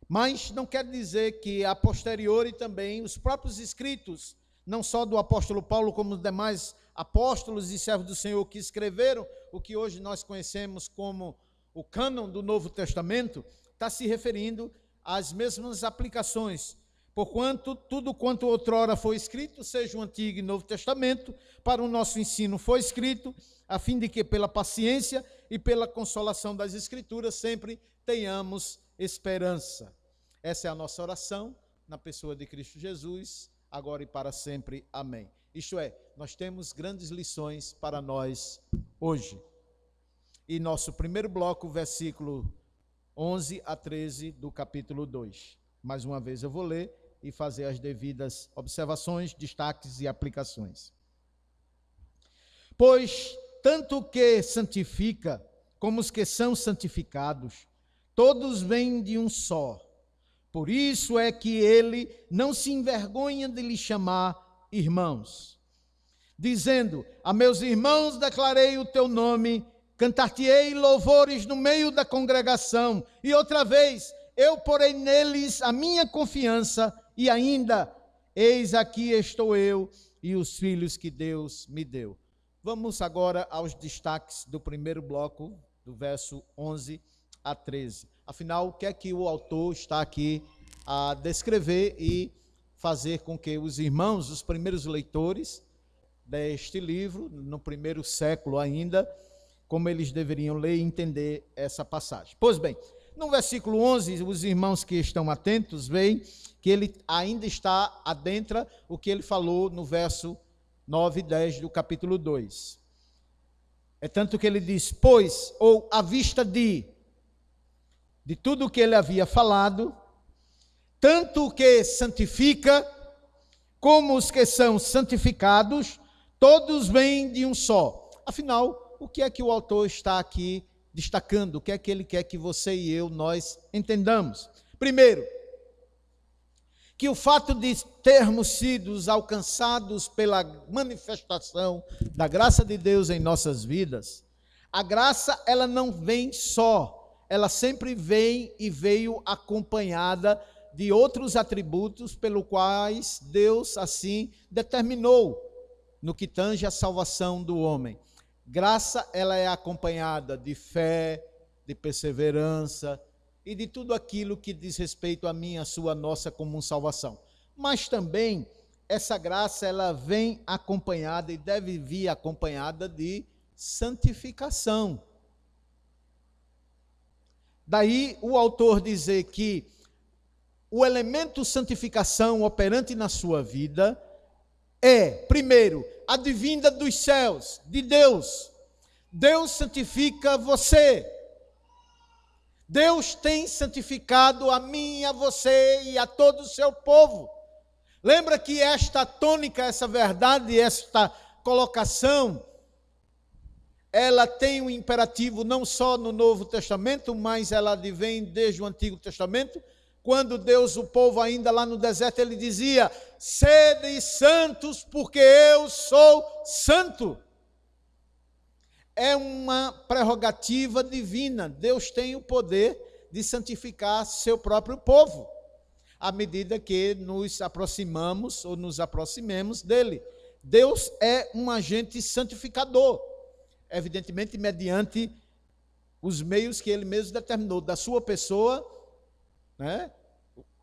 Mas não quer dizer que a posteriori também os próprios escritos, não só do apóstolo Paulo, como os demais apóstolos e servos do Senhor que escreveram o que hoje nós conhecemos como o cânon do Novo Testamento, está se referindo às mesmas aplicações. Porquanto tudo quanto outrora foi escrito, seja o Antigo e Novo Testamento, para o nosso ensino foi escrito, a fim de que pela paciência e pela consolação das Escrituras sempre tenhamos esperança. Essa é a nossa oração na pessoa de Cristo Jesus, agora e para sempre. Amém. Isto é, nós temos grandes lições para nós hoje. E nosso primeiro bloco, versículo 11 a 13 do capítulo 2. Mais uma vez eu vou ler e fazer as devidas observações, destaques e aplicações. Pois tanto o que santifica como os que são santificados, todos vêm de um só. Por isso é que ele não se envergonha de lhe chamar irmãos, dizendo: a meus irmãos declarei o teu nome, cantar-te-ei louvores no meio da congregação, e outra vez eu porei neles a minha confiança, e ainda, eis aqui estou eu e os filhos que Deus me deu. Vamos agora aos destaques do primeiro bloco, do verso 11 a 13. Afinal, o que é que o autor está aqui a descrever e fazer com que os irmãos, os primeiros leitores deste livro, no primeiro século ainda, como eles deveriam ler e entender essa passagem. Pois bem, no versículo 11, os irmãos que estão atentos veem que ele ainda está adentra o que ele falou no verso 9 e 10 do capítulo 2. É tanto que ele diz: pois, ou à vista de tudo o que ele havia falado, tanto o que santifica, como os que são santificados, todos vêm de um só. Afinal, o que é que o autor está aqui destacando? O que é que ele quer que você e eu, nós entendamos? Primeiro, que o fato de termos sido alcançados pela manifestação da graça de Deus em nossas vidas, a graça, ela não vem só, ela sempre vem e veio acompanhada de outros atributos pelos quais Deus assim determinou no que tange a salvação do homem. Graça, ela é acompanhada de fé, de perseverança e de tudo aquilo que diz respeito a mim, a sua, a nossa comum salvação. Mas também essa graça, ela vem acompanhada e deve vir acompanhada de santificação. Daí o autor dizer que o elemento santificação operante na sua vida é, primeiro, a vinda dos céus, de Deus. Deus santifica você. Deus tem santificado a mim, a você e a todo o seu povo. Lembra que esta tônica, essa verdade, esta colocação, ela tem um imperativo não só no Novo Testamento, mas ela advém desde o Antigo Testamento. Quando Deus, o povo ainda lá no deserto, ele dizia: sede santos, porque eu sou santo. É uma prerrogativa divina. Deus tem o poder de santificar seu próprio povo, à medida que nos aproximamos ou nos aproximemos dele. Deus é um agente santificador, evidentemente mediante os meios que ele mesmo determinou, da sua pessoa, né?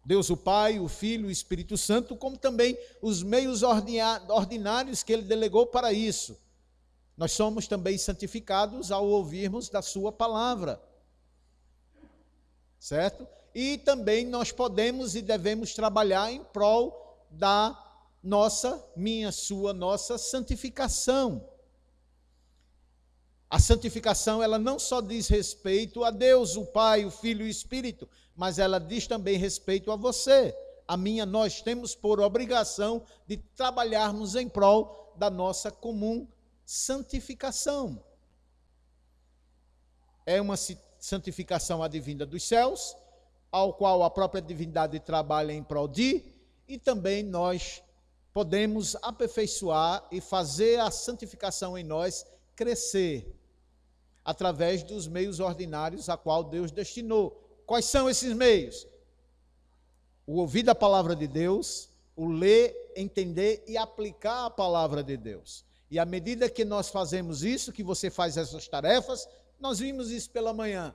Deus o Pai, o Filho, o Espírito Santo, como também os meios ordinários que ele delegou para isso. Nós somos também santificados ao ouvirmos da sua palavra, certo? E também nós podemos e devemos trabalhar em prol da nossa, minha, sua, nossa santificação. A santificação, ela não só diz respeito a Deus, o Pai, o Filho e o Espírito, mas ela diz também respeito a você, a mim, a nós. Temos por obrigação de trabalharmos em prol da nossa comum santificação. É uma santificação advinda dos céus, ao qual a própria divindade trabalha em prol de, e também nós podemos aperfeiçoar e fazer a santificação em nós crescer, através dos meios ordinários a qual Deus destinou. Quais são esses meios? O ouvir da palavra de Deus, o ler, entender e aplicar a palavra de Deus. E à medida que nós fazemos isso, que você faz essas tarefas, nós vimos isso pela manhã,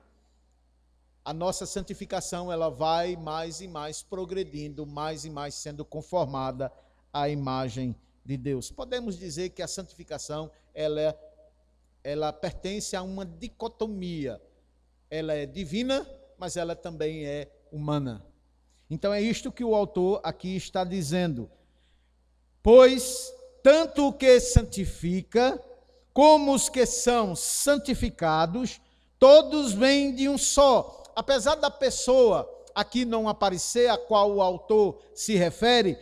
a nossa santificação, ela vai mais e mais progredindo, mais e mais sendo conformada à imagem de Deus. Podemos dizer que a santificação, ela pertence a uma dicotomia. Ela é divina, mas ela também é humana. Então é isto que o autor aqui está dizendo. Pois tanto o que santifica, como os que são santificados, todos vêm de um só. Apesar da pessoa aqui não aparecer, a qual o autor se refere,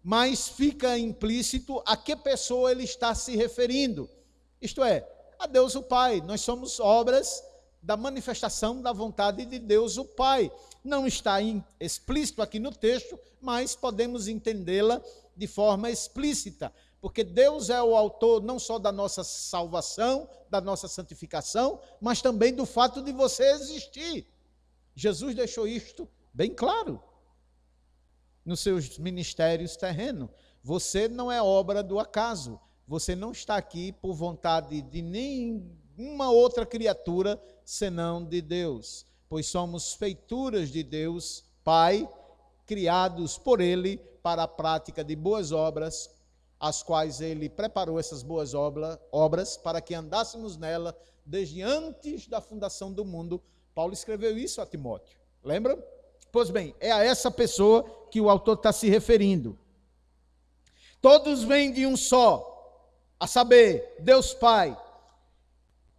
mas fica implícito a que pessoa ele está se referindo. Isto é, a Deus o Pai. Nós somos obras da manifestação da vontade de Deus o Pai. Não está explícito aqui no texto, mas podemos entendê-la de forma explícita, porque Deus é o autor não só da nossa salvação, da nossa santificação, mas também do fato de você existir. Jesus deixou isto bem claro nos seus ministérios terrenos. Você não é obra do acaso. Você não está aqui por vontade de nenhuma outra criatura senão de Deus, pois somos feituras de Deus Pai, criados por Ele para a prática de boas obras, as quais Ele preparou essas boas obras para que andássemos nela desde antes da fundação do mundo. Paulo escreveu isso a Timóteo, lembra? Pois bem, é a essa pessoa que o autor está se referindo. Todos vêm de um só, a saber, Deus Pai.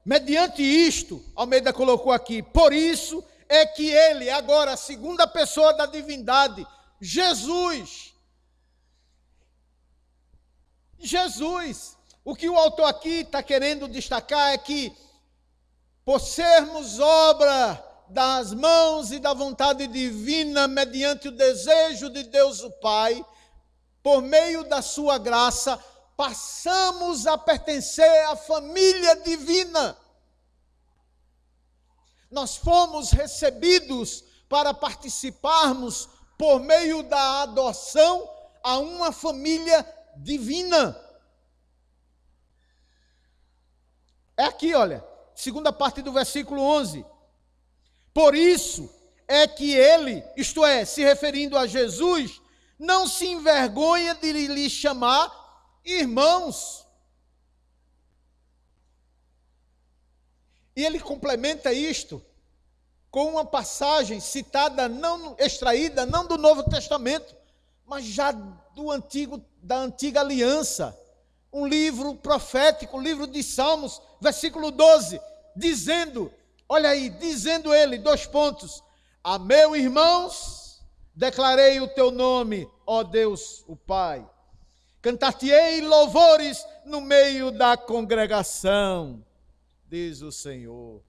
Mediante isto, Almeida colocou aqui, por isso é que ele, agora a segunda pessoa da divindade, Jesus, o que o autor aqui está querendo destacar é que, por sermos obra das mãos e da vontade divina, mediante o desejo de Deus o Pai, por meio da sua graça, passamos a pertencer à família divina. Nós fomos recebidos para participarmos, por meio da adoção, a uma família divina. É aqui, olha, segunda parte do versículo 11. Por isso é que ele, isto é, se referindo a Jesus, não se envergonha de lhe chamar irmãos. E ele complementa isto com uma passagem citada, extraída não do Novo Testamento, mas já da antiga aliança. Um livro profético, o livro de Salmos, versículo 12, dizendo, olha aí, dizendo ele, 2 pontos, a meus irmãos, declarei o teu nome, ó Deus, o Pai. Cantar-te-ei louvores no meio da congregação, diz o Senhor.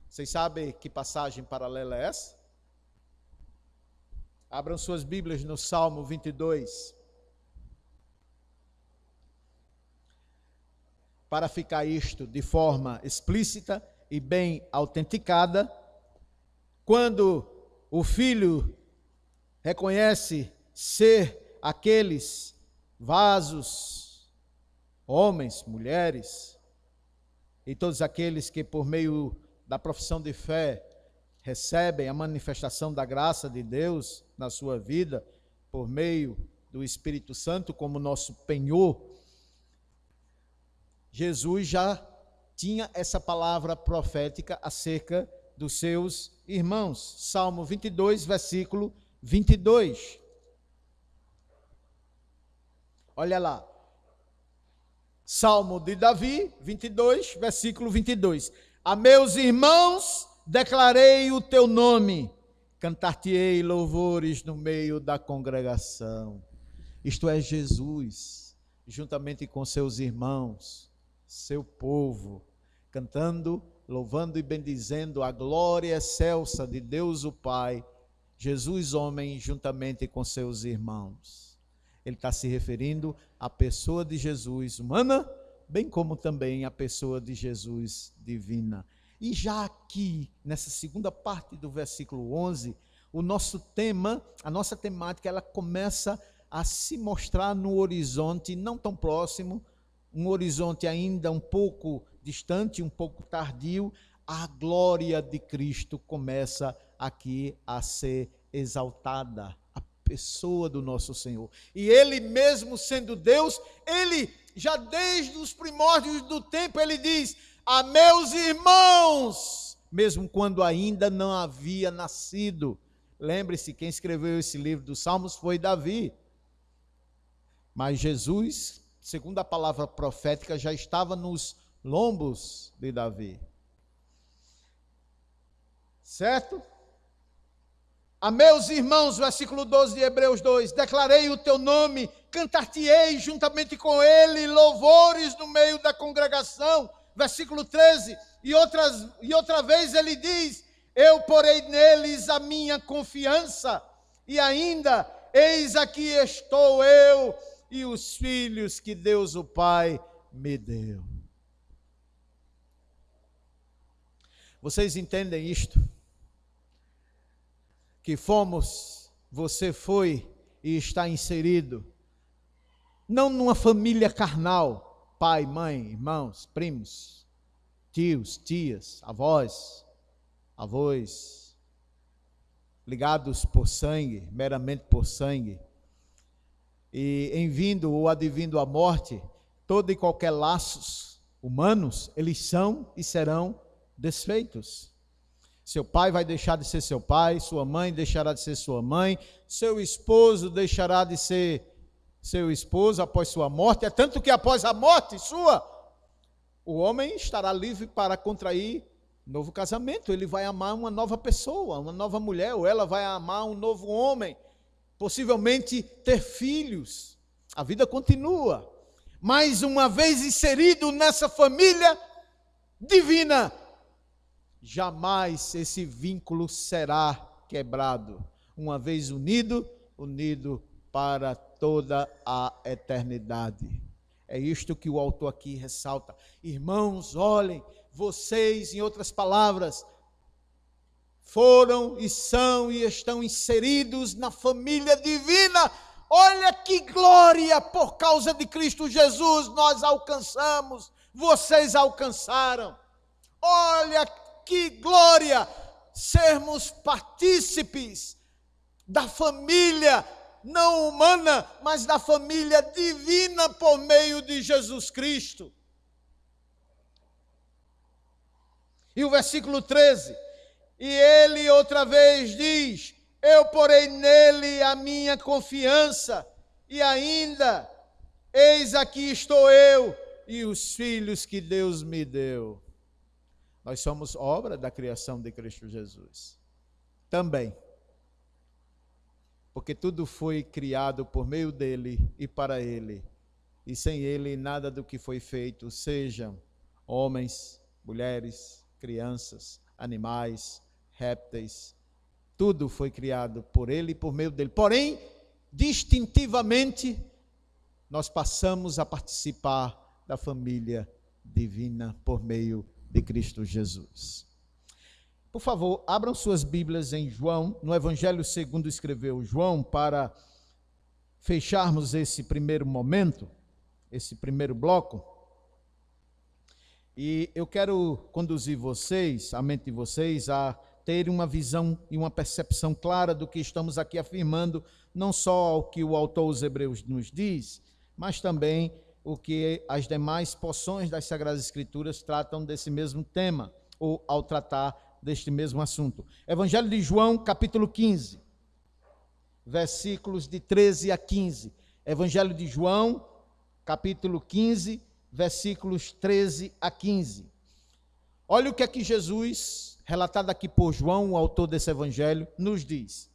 Vocês sabem que passagem paralela é essa? Abram suas Bíblias no Salmo 22. Para ficar isto de forma explícita e bem autenticada, quando o filho reconhece ser aqueles vasos, homens, mulheres, e todos aqueles que por meio da profissão de fé recebem a manifestação da graça de Deus na sua vida, por meio do Espírito Santo como nosso penhor, Jesus já tinha essa palavra profética acerca dos seus irmãos. Salmo 22, versículo 22. Olha lá. Salmo de Davi, 22, versículo 22. A meus irmãos declarei o teu nome, cantar-te-ei louvores no meio da congregação. Isto é Jesus, juntamente com seus irmãos, seu povo, cantando, louvando e bendizendo a glória excelsa de Deus o Pai, Jesus homem, juntamente com seus irmãos. Ele está se referindo à pessoa de Jesus humana, bem como também à pessoa de Jesus divina. E já aqui, nessa segunda parte do versículo 11, o nosso tema, a nossa temática, ela começa a se mostrar no horizonte não tão próximo, um horizonte ainda um pouco distante, um pouco tardio. A glória de Cristo começa aqui a ser exaltada, a pessoa do nosso Senhor. E Ele mesmo sendo Deus, Ele já desde os primórdios do tempo, Ele diz, a meus irmãos, mesmo quando ainda não havia nascido. Lembre-se, quem escreveu esse livro dos Salmos foi Davi. Mas Jesus, segundo a palavra profética, já estava nos lombos de Davi. Certo? A meus irmãos, versículo 12 de Hebreus 2, declarei o teu nome, cantar-te-ei juntamente com ele, louvores no meio da congregação. Versículo 13, e outra vez ele diz, eu porei neles a minha confiança, e ainda, eis aqui estou eu e os filhos que Deus o Pai me deu. Vocês entendem isto? Que você foi e está inserido, não numa família carnal, pai, mãe, irmãos, primos, tios, tias, avós, ligados por sangue, meramente por sangue, e em vindo ou advindo a morte, todo e qualquer laços humanos, eles são e serão desfeitos. Seu pai vai deixar de ser seu pai, sua mãe deixará de ser sua mãe, seu esposo deixará de ser seu esposo após sua morte, é tanto que após a morte sua, o homem estará livre para contrair novo casamento, ele vai amar uma nova pessoa, uma nova mulher, ou ela vai amar um novo homem, possivelmente ter filhos, a vida continua, mas uma vez inserido nessa família divina, jamais esse vínculo será quebrado, uma vez unido para toda a eternidade. É isto que o autor aqui ressalta. Irmãos, olhem, vocês, em outras palavras, foram e são e estão inseridos na família divina. Olha que glória, por causa de Cristo Jesus nós alcançamos, vocês alcançaram. Olha que glória, sermos partícipes da família não humana, mas da família divina por meio de Jesus Cristo. E o versículo 13, e ele outra vez diz: eu porei nele a minha confiança, e ainda, eis aqui estou eu e os filhos que Deus me deu. Nós somos obra da criação de Cristo Jesus. Também. Porque tudo foi criado por meio dele e para ele. E sem ele nada do que foi feito, sejam homens, mulheres, crianças, animais, répteis, tudo foi criado por ele e por meio dele. Porém, distintivamente, nós passamos a participar da família divina por meio de Cristo Jesus. Por favor, abram suas Bíblias em João, no Evangelho segundo escreveu João, para fecharmos esse primeiro momento, esse primeiro bloco. E eu quero conduzir vocês, a mente de vocês, a ter uma visão e uma percepção clara do que estamos aqui afirmando, não só o que o autor aos Hebreus nos diz, mas também o que as demais porções das Sagradas Escrituras tratam desse mesmo tema, ou ao tratar deste mesmo assunto. Evangelho de João, capítulo 15, versículos de 13 a 15. Evangelho de João, capítulo 15, versículos 13 a 15. Olha o que é que Jesus, relatado aqui por João, o autor desse evangelho, nos diz.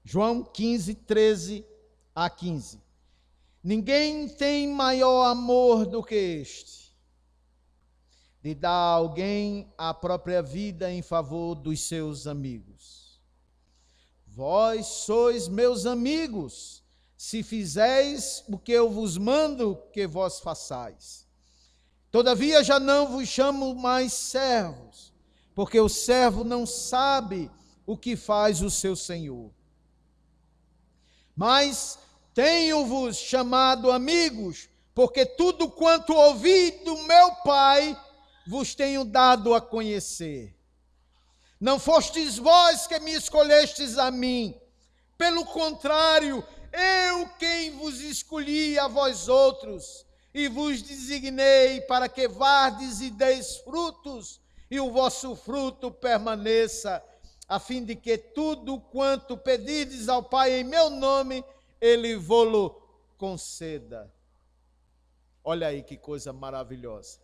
João 15, 13 a 15. Ninguém tem maior amor do que este, de dar a alguém a própria vida em favor dos seus amigos. Vós sois meus amigos, se fizeis o que eu vos mando que vós façais. Todavia já não vos chamo mais servos, porque o servo não sabe o que faz o seu senhor. Mas tenho-vos chamado amigos, porque tudo quanto ouvi do meu Pai vos tenho dado a conhecer. Não fostes vós que me escolhestes a mim, pelo contrário, eu quem vos escolhi a vós outros, e vos designei para que vardes e deis frutos, e o vosso fruto permaneça, a fim de que tudo quanto pedirdes ao Pai em meu nome, Ele vô-lo conceda. Olha aí que coisa maravilhosa.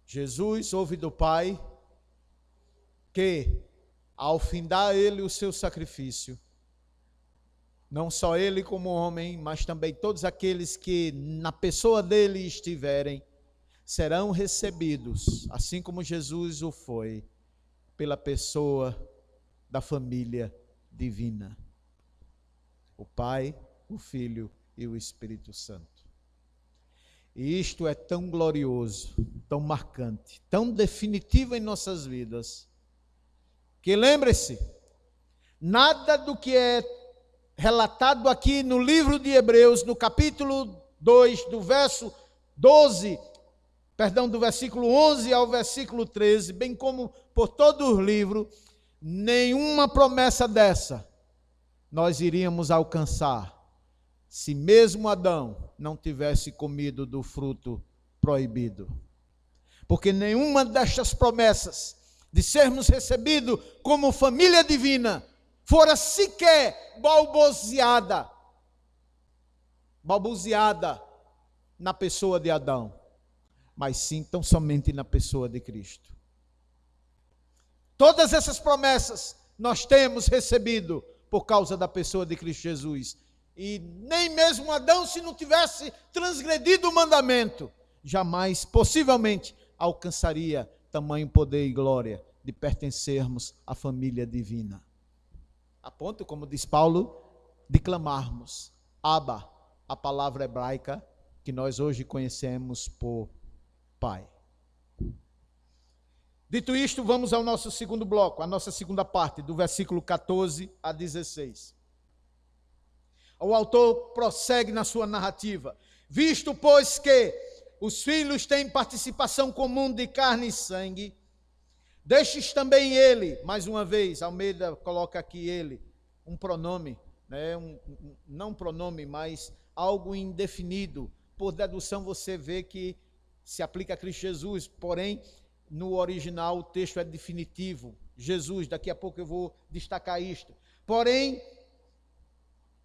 Jesus ouve do Pai que, ao findar Ele o seu sacrifício, não só ele como homem, mas também todos aqueles que na pessoa dele estiverem, serão recebidos, assim como Jesus o foi, pela pessoa da família divina. O Pai, o Filho e o Espírito Santo. E isto é tão glorioso, tão marcante, tão definitivo em nossas vidas, que lembre-se, nada do que é relatado aqui no livro de Hebreus, no capítulo 2, do versículo 11 ao versículo 13, bem como por todo o livro, nenhuma promessa dessa nós iríamos alcançar, se mesmo Adão não tivesse comido do fruto proibido. Porque nenhuma destas promessas de sermos recebidos como família divina fora sequer balbuciada na pessoa de Adão, mas sim tão somente na pessoa de Cristo. Todas essas promessas nós temos recebido por causa da pessoa de Cristo Jesus. E nem mesmo Adão, se não tivesse transgredido o mandamento, jamais, possivelmente, alcançaria tamanho poder e glória de pertencermos à família divina. A ponto, como diz Paulo, de clamarmos Abba, a palavra hebraica que nós hoje conhecemos por Pai. Dito isto, vamos ao nosso segundo bloco, a nossa segunda parte, do versículo 14 a 16. O autor prossegue na sua narrativa. Visto, pois, que os filhos têm participação comum de carne e sangue, Destes também ele, mais uma vez, Almeida coloca aqui ele, um pronome, né? Não pronome, mas algo indefinido. Por dedução você vê que se aplica a Cristo Jesus, porém, no original o texto é definitivo. Jesus, daqui a pouco eu vou destacar isto. Porém,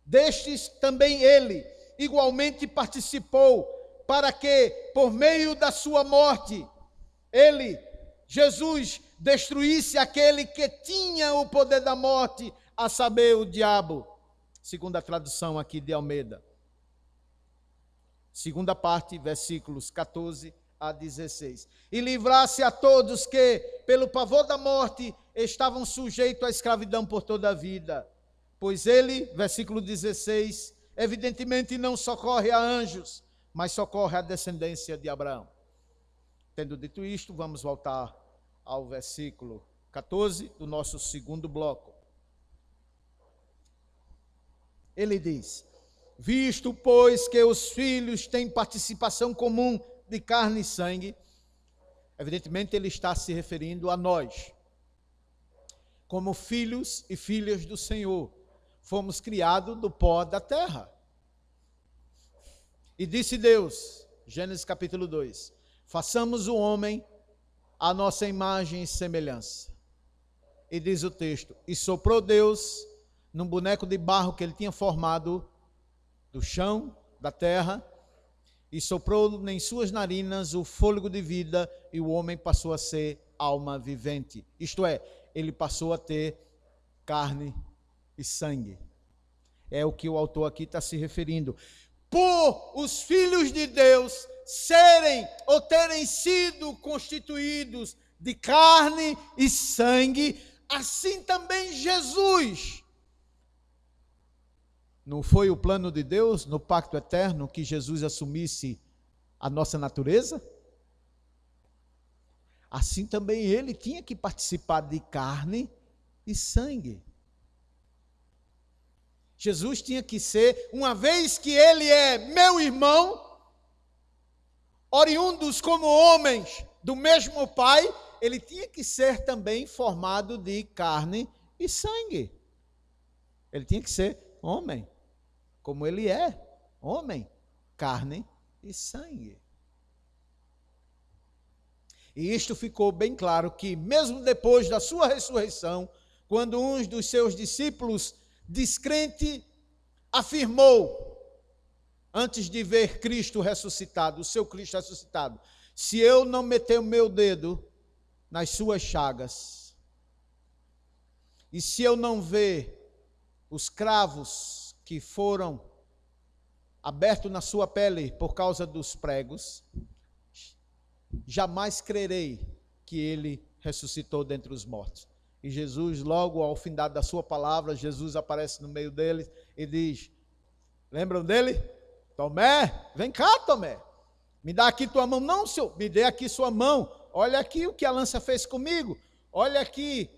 destes também ele igualmente participou, para que, por meio da sua morte, ele, Jesus, destruísse aquele que tinha o poder da morte, a saber, o diabo. Segundo a tradução aqui de Almeida. Segunda parte, versículos 14 a 16. E livrasse a todos que, pelo pavor da morte, estavam sujeitos à escravidão por toda a vida. Pois ele, versículo 16, evidentemente não socorre a anjos, mas socorre a descendência de Abraão. Tendo dito isto, vamos voltar ao versículo 14 do nosso segundo bloco. Ele diz: visto, pois, que os filhos têm participação comum de carne e sangue, evidentemente ele está se referindo a nós, como filhos e filhas do Senhor, fomos criados do pó da terra. E disse Deus, Gênesis capítulo 2, façamos o homem à nossa imagem e semelhança. E diz o texto, e soprou Deus num boneco de barro que ele tinha formado do chão, da terra, e soprou em suas narinas o fôlego de vida, e o homem passou a ser alma vivente. Isto é, ele passou a ter carne e sangue. É o que o autor aqui está se referindo. Por os filhos de Deus serem ou terem sido constituídos de carne e sangue, assim também Jesus. Não foi o plano de Deus no pacto eterno que Jesus assumisse a nossa natureza? Assim também ele tinha que participar de carne e sangue. Jesus tinha que ser, uma vez que ele é meu irmão, oriundos como homens do mesmo Pai, ele tinha que ser também formado de carne e sangue. Ele tinha que ser homem, como ele é, homem, carne e sangue. E isto ficou bem claro que, mesmo depois da sua ressurreição, quando um dos seus discípulos descrente afirmou, antes de ver Cristo ressuscitado, o seu Cristo ressuscitado, se eu não meter o meu dedo nas suas chagas, e se eu não ver os cravos que foram abertos na sua pele por causa dos pregos, jamais crerei que ele ressuscitou dentre os mortos. E Jesus, logo ao findar da sua palavra, Jesus aparece no meio deles e diz, lembram dele? Tomé, vem cá, Tomé, me dá aqui tua mão. Não, senhor, me dê aqui sua mão. Olha aqui o que a lança fez comigo. Olha aqui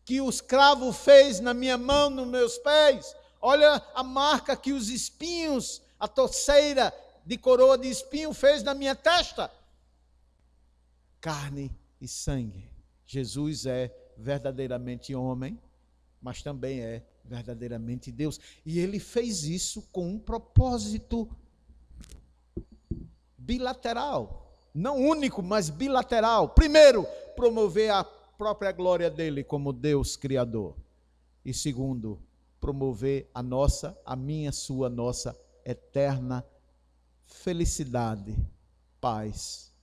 que os cravos fez na minha mão, nos meus pés. Olha a marca que os espinhos, a torceira de coroa de espinho fez na minha testa. Carne e sangue. Jesus é verdadeiramente homem, mas também é verdadeiramente Deus. E ele fez isso com um propósito bilateral. Não único, mas bilateral. Primeiro, promover a própria glória dele como Deus Criador. E segundo, promover a minha, sua, nossa eterna felicidade, paz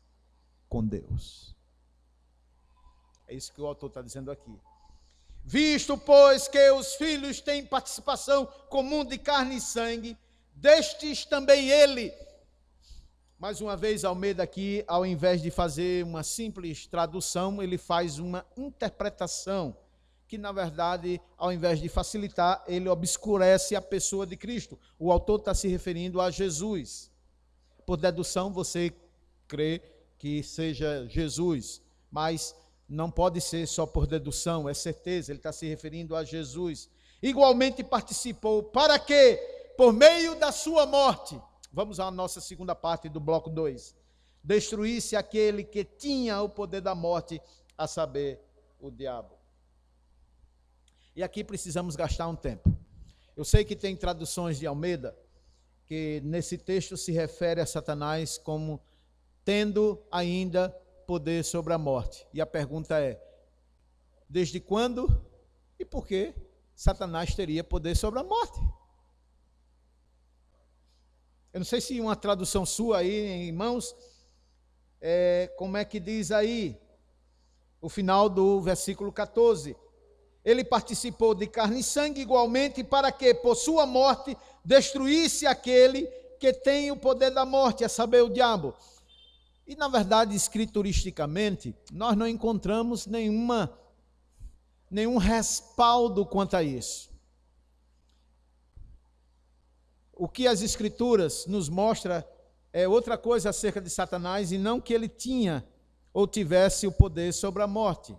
com Deus. É isso que o autor está dizendo aqui. Visto, pois, que os filhos têm participação comum de carne e sangue, destes também ele. Mais uma vez, Almeida aqui, ao invés de fazer uma simples tradução, ele faz uma interpretação, que na verdade, ao invés de facilitar, ele obscurece a pessoa de Cristo. O autor está se referindo a Jesus. Por dedução, você crê que seja Jesus, mas não pode ser só por dedução, é certeza, ele está se referindo a Jesus. Igualmente participou, para que, por meio da sua morte, vamos à nossa segunda parte do bloco 2, destruísse aquele que tinha o poder da morte, a saber, o diabo. E aqui precisamos gastar um tempo. Eu sei que tem traduções de Almeida que nesse texto se refere a Satanás como tendo ainda poder sobre a morte. E a pergunta é: desde quando e por que Satanás teria poder sobre a morte? Eu não sei se uma tradução sua aí, em mãos, como é que diz aí, o final do versículo 14. Ele participou de carne e sangue igualmente para que, por sua morte, destruísse aquele que tem o poder da morte, a saber, o diabo. E, na verdade, escrituristicamente, nós não encontramos nenhum respaldo quanto a isso. O que as Escrituras nos mostram é outra coisa acerca de Satanás, e não que ele tinha ou tivesse o poder sobre a morte,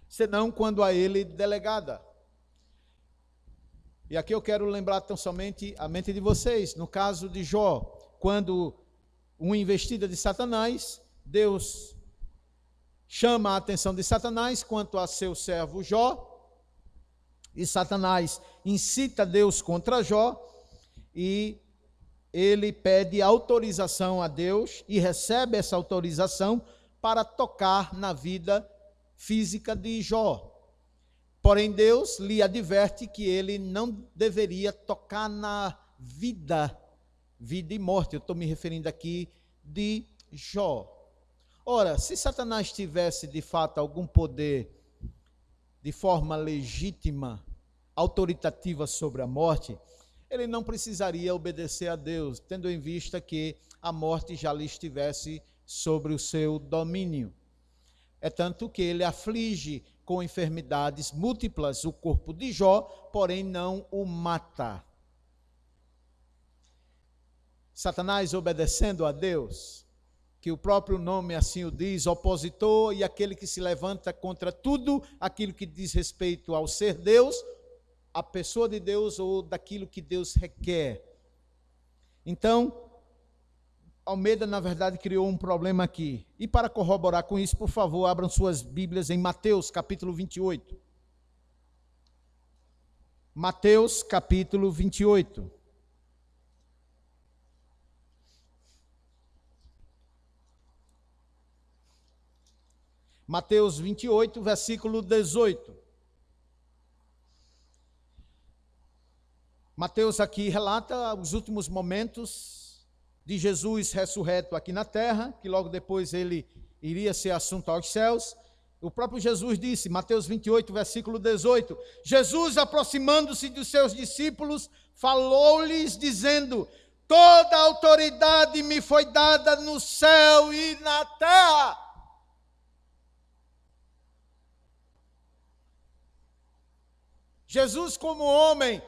senão quando a ele delegada. E aqui eu quero lembrar tão somente a mente de vocês, no caso de Jó, quando uma investida de Satanás, Deus chama a atenção de Satanás quanto a seu servo Jó, e Satanás incita Deus contra Jó, e ele pede autorização a Deus e recebe essa autorização para tocar na vida física de Jó. Porém, Deus lhe adverte que ele não deveria tocar na vida e morte. Eu estou me referindo aqui de Jó. Ora, se Satanás tivesse de fato algum poder de forma legítima, autoritativa sobre a morte, ele não precisaria obedecer a Deus, tendo em vista que a morte já lhe estivesse sobre o seu domínio. É tanto que ele aflige com enfermidades múltiplas o corpo de Jó, porém não o mata. Satanás, obedecendo a Deus, que o próprio nome assim o diz, opositor e aquele que se levanta contra tudo aquilo que diz respeito ao ser Deus, a pessoa de Deus ou daquilo que Deus requer. Então, Almeida, na verdade, criou um problema aqui. E para corroborar com isso, por favor, abram suas Bíblias em Mateus, capítulo 28. Mateus, capítulo 28. Mateus 28, versículo 18. Mateus aqui relata os últimos momentos de Jesus ressurreto aqui na terra, que logo depois ele iria ser assunto aos céus. O próprio Jesus disse, Mateus 28, versículo 18, Jesus, aproximando-se dos seus discípulos, falou-lhes dizendo: toda a autoridade me foi dada no céu e na terra. Jesus, como homem,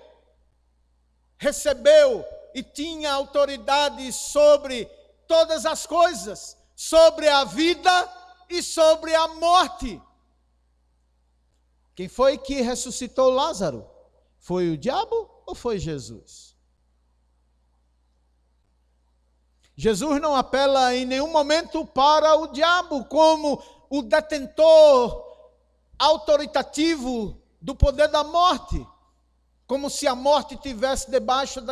recebeu e tinha autoridade sobre todas as coisas, sobre a vida e sobre a morte. Quem foi que ressuscitou Lázaro? Foi o diabo ou foi Jesus? Jesus não apela em nenhum momento para o diabo como o detentor autoritativo do poder da morte, como se a morte tivesse debaixo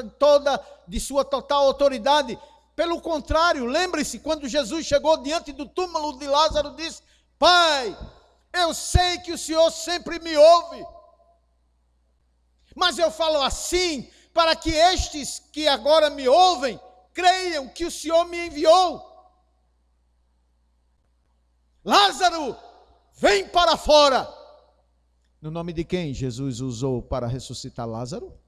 de sua total autoridade. Pelo contrário, lembre-se, quando Jesus chegou diante do túmulo de Lázaro, disse: Pai, eu sei que o Senhor sempre me ouve, mas eu falo assim, para que estes que agora me ouvem, creiam que o Senhor me enviou. Lázaro, vem para fora. No nome de quem Jesus usou para ressuscitar Lázaro?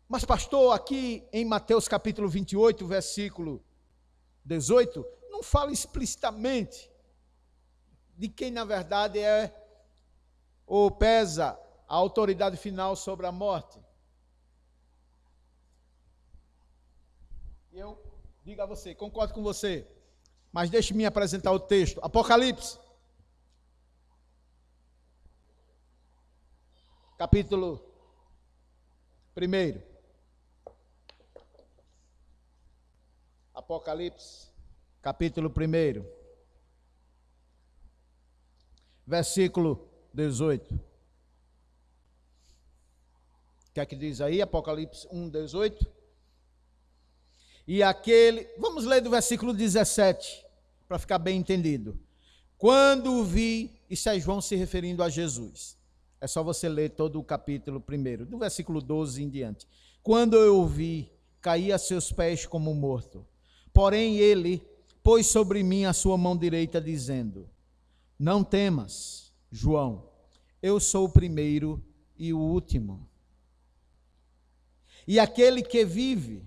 Mas pastor, aqui em Mateus capítulo 28, versículo 18, não fala explicitamente de quem na verdade é ou pesa a autoridade final sobre a morte. E eu digo a você, concordo com você, mas deixe-me apresentar o texto. Apocalipse, capítulo 1. Apocalipse, capítulo 1, versículo 18. O que é que diz aí? Apocalipse 1, 18. E aquele, vamos ler do versículo 17, para ficar bem entendido. Quando o vi, isso é João se referindo a Jesus. É só você ler todo o capítulo 1, do versículo 12 em diante. Quando eu o vi, caí a seus pés como morto. Porém ele pôs sobre mim a sua mão direita, dizendo: não temas, João, eu sou o primeiro e o último. E aquele que vive,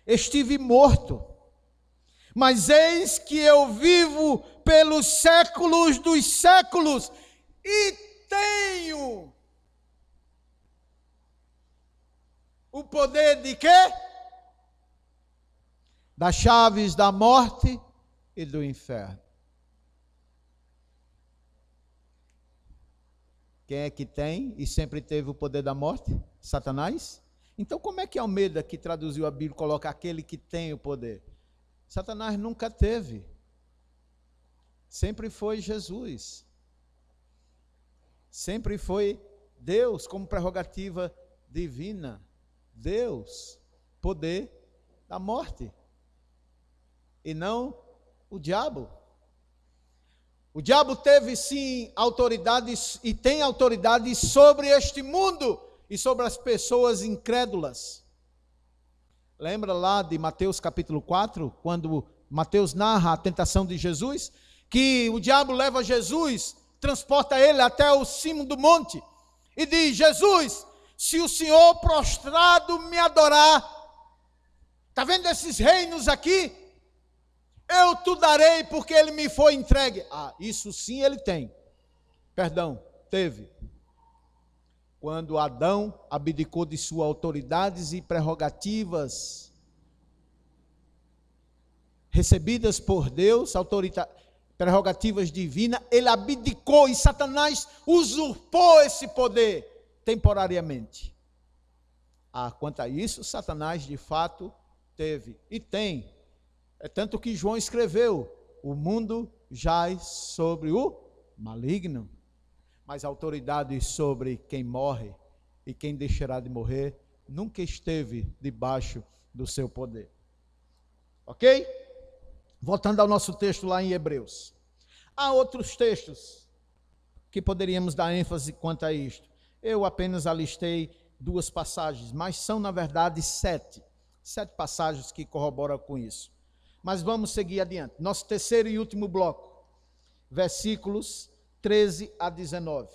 estive morto, mas eis que eu vivo pelos séculos dos séculos, e tenho o poder de quê? Das chaves da morte e do inferno. Quem é que tem e sempre teve o poder da morte? Satanás? Então como é que Almeida, que traduziu a Bíblia, coloca aquele que tem o poder? Satanás nunca teve. Sempre foi Jesus. Sempre foi Deus como prerrogativa divina. Deus, poder da morte. E não o diabo. O diabo teve sim autoridades e tem autoridade sobre este mundo e sobre as pessoas incrédulas. Lembra lá de Mateus capítulo 4, quando Mateus narra a tentação de Jesus, que o diabo leva Jesus, transporta ele até o cimo do monte e diz: Jesus, se o Senhor prostrado me adorar, está vendo esses reinos aqui? Eu te darei porque ele me foi entregue. Ah, isso sim ele tem. Perdão, teve. Quando Adão abdicou de suas autoridades e prerrogativas recebidas por Deus, prerrogativas divinas, ele abdicou e Satanás usurpou esse poder temporariamente. Ah, quanto a isso, Satanás de fato teve e tem. É tanto que João escreveu: o mundo jaz sobre o maligno, mas a autoridade sobre quem morre e quem deixará de morrer nunca esteve debaixo do seu poder. Ok? Voltando ao nosso texto lá em Hebreus. Há outros textos que poderíamos dar ênfase quanto a isto. Eu apenas alistei 2 passagens, mas são na verdade 7 passagens que corroboram com isso. Mas vamos seguir adiante. Nosso terceiro e último bloco, versículos 13 a 19.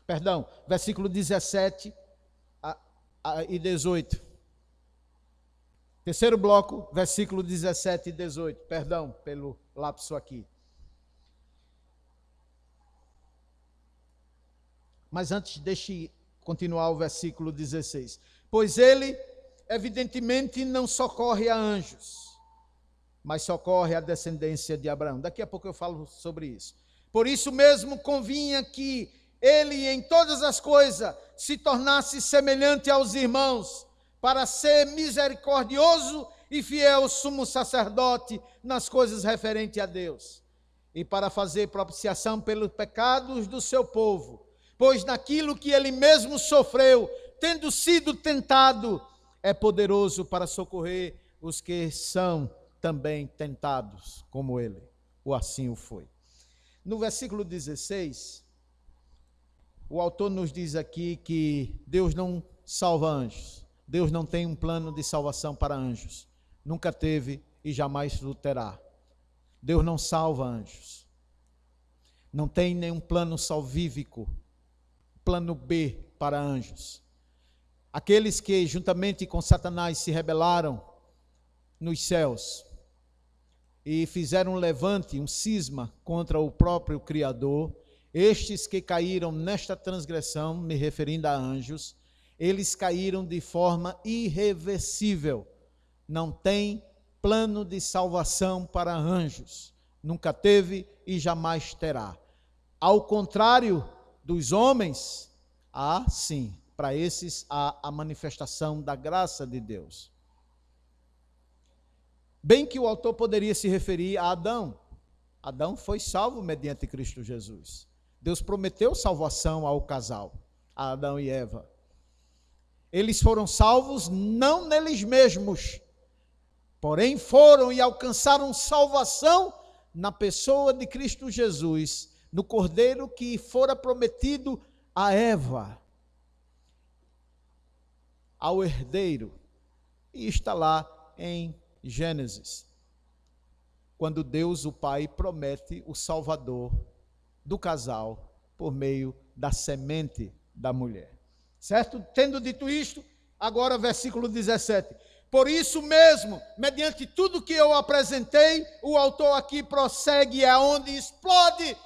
Perdão, versículo 17 e 18. Terceiro bloco, versículo 17 e 18. Perdão pelo lapso aqui. Mas antes, deixe continuar o versículo 16. Pois ele, evidentemente, não socorre a anjos, mas socorre a descendência de Abraão. Daqui a pouco eu falo sobre isso. Por isso mesmo convinha que ele em todas as coisas se tornasse semelhante aos irmãos, para ser misericordioso e fiel sumo sacerdote nas coisas referentes a Deus, e para fazer propiciação pelos pecados do seu povo, pois naquilo que ele mesmo sofreu, tendo sido tentado, é poderoso para socorrer os que são também tentados como ele, ou assim o foi. No versículo 16, o autor nos diz aqui que Deus não salva anjos. Deus não tem um plano de salvação para anjos. Nunca teve e jamais o terá. Deus não salva anjos. Não tem nenhum plano salvífico, plano B para anjos. Aqueles que juntamente com Satanás se rebelaram nos céus e fizeram um levante, um cisma contra o próprio Criador, estes que caíram nesta transgressão, me referindo a anjos, eles caíram de forma irreversível. Não tem plano de salvação para anjos. Nunca teve e jamais terá. Ao contrário dos homens, há sim, para esses há a manifestação da graça de Deus. Bem que o autor poderia se referir a Adão. Adão foi salvo mediante Cristo Jesus. Deus prometeu salvação ao casal, a Adão e Eva. Eles foram salvos não neles mesmos, porém foram e alcançaram salvação na pessoa de Cristo Jesus, no Cordeiro que fora prometido a Eva, ao herdeiro. E está lá em Gênesis, quando Deus, o Pai, promete o Salvador do casal por meio da semente da mulher. Certo? Tendo dito isto, agora versículo 17. Por isso mesmo, mediante tudo que eu apresentei, o autor aqui prossegue aonde explode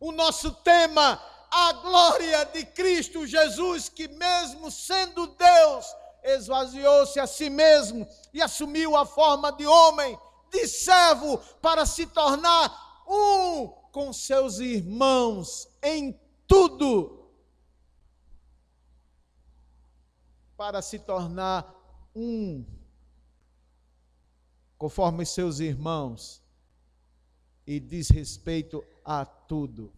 o nosso tema, a glória de Cristo Jesus, que mesmo sendo Deus, esvaziou-se a si mesmo e assumiu a forma de homem, de servo, para se tornar um com seus irmãos em tudo. Para se tornar um conforme seus irmãos e diz respeito a tudo.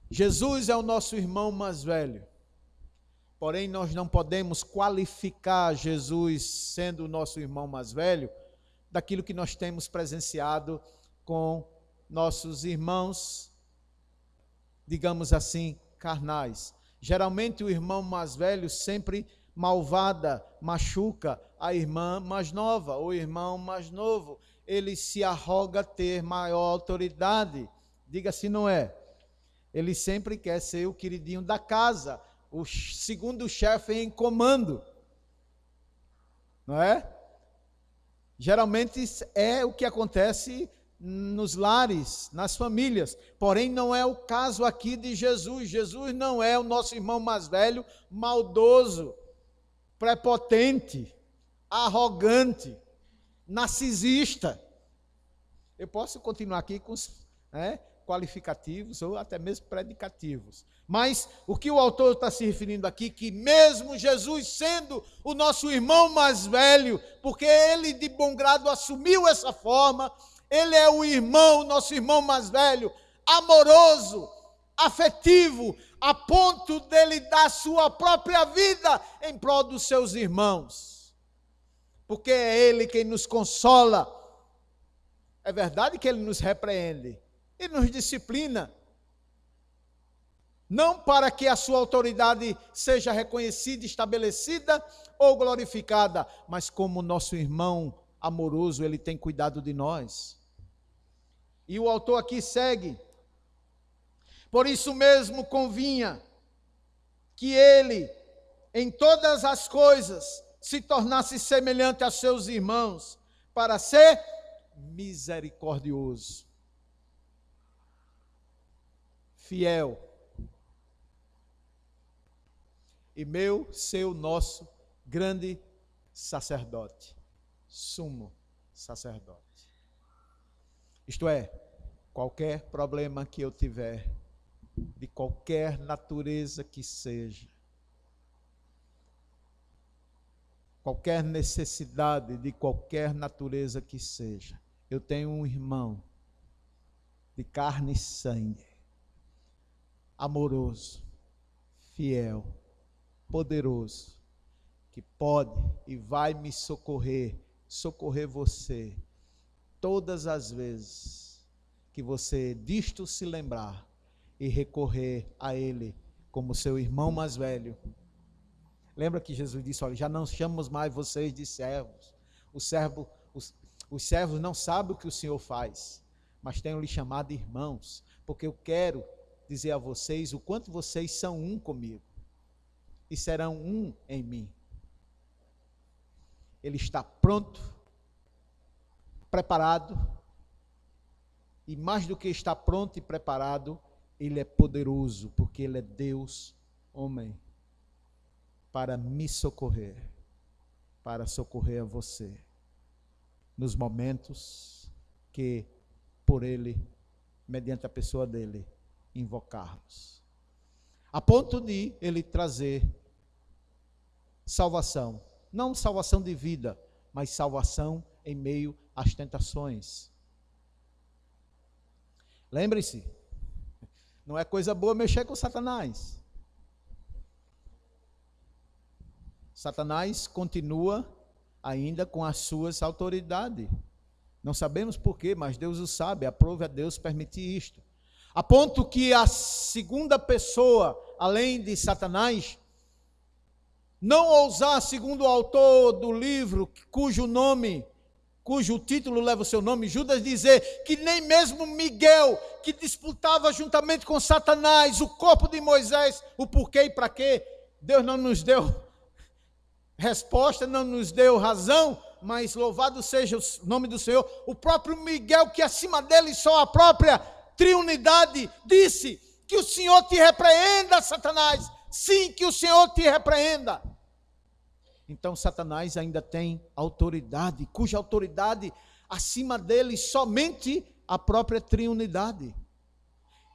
Jesus é o nosso irmão mais velho. Porém, nós não podemos qualificar Jesus sendo o nosso irmão mais velho daquilo que nós temos presenciado com nossos irmãos, digamos assim, carnais. Geralmente o irmão mais velho sempre malvada, machuca a irmã mais nova, o irmão mais novo. Ele se arroga ter maior autoridade. Diga se não é. Ele sempre quer ser o queridinho da casa, o segundo chefe em comando, não é? Geralmente é o que acontece nos lares, nas famílias, porém não é o caso aqui de Jesus. Jesus não é o nosso irmão mais velho, maldoso, prepotente, arrogante, narcisista. Eu posso continuar aqui com os qualificativos ou até mesmo predicativos. Mas o que o autor está se referindo aqui, que mesmo Jesus sendo o nosso irmão mais velho, porque ele de bom grado assumiu essa forma, ele é o irmão, nosso irmão mais velho, amoroso, afetivo, a ponto dele dar sua própria vida em prol dos seus irmãos. Porque é ele quem nos consola. É verdade que ele nos repreende e nos disciplina, não para que a sua autoridade seja reconhecida, estabelecida ou glorificada, mas como nosso irmão amoroso, ele tem cuidado de nós. E o autor aqui segue: por isso mesmo convinha que ele, em todas as coisas, se tornasse semelhante a seus irmãos, para ser misericordioso, fiel, e seu nosso grande sacerdote, sumo sacerdote. Isto é, qualquer problema que eu tiver, de qualquer natureza que seja, qualquer necessidade de qualquer natureza que seja, eu tenho um irmão de carne e sangue, amoroso, fiel, poderoso, que pode e vai me socorrer você, todas as vezes que você disto se lembrar e recorrer a ele como seu irmão mais velho. Lembra que Jesus disse: olha, já não chamamos mais vocês de servos. Os servos não sabem o que o Senhor faz, mas tenho lhe chamado de irmãos, porque eu quero dizer a vocês o quanto vocês são um comigo e serão um em mim. Ele está pronto, preparado, e mais do que está pronto e preparado, ele é poderoso, porque ele é Deus, homem, para me socorrer, para socorrer a você, nos momentos que, por ele, mediante a pessoa dele, invocarmos. A ponto de ele trazer salvação, não salvação de vida, mas salvação em meio às tentações. Lembre-se, não é coisa boa mexer com Satanás. Satanás continua ainda com as suas autoridades. Não sabemos porquê, mas Deus o sabe. Aprove a Deus permitir isto. A ponto que a segunda pessoa, além de Satanás, não ousar, segundo o autor do livro, cujo título leva o seu nome, Judas, dizer que nem mesmo Miguel, que disputava juntamente com Satanás o corpo de Moisés, o porquê e para quê, Deus não nos deu resposta, não nos deu razão, mas louvado seja o nome do Senhor. O próprio Miguel, que acima dele só a própria triunidade, disse que o Senhor te repreenda, Satanás. Sim, que o Senhor te repreenda. Então Satanás ainda tem autoridade, cuja autoridade acima dele somente a própria triunidade.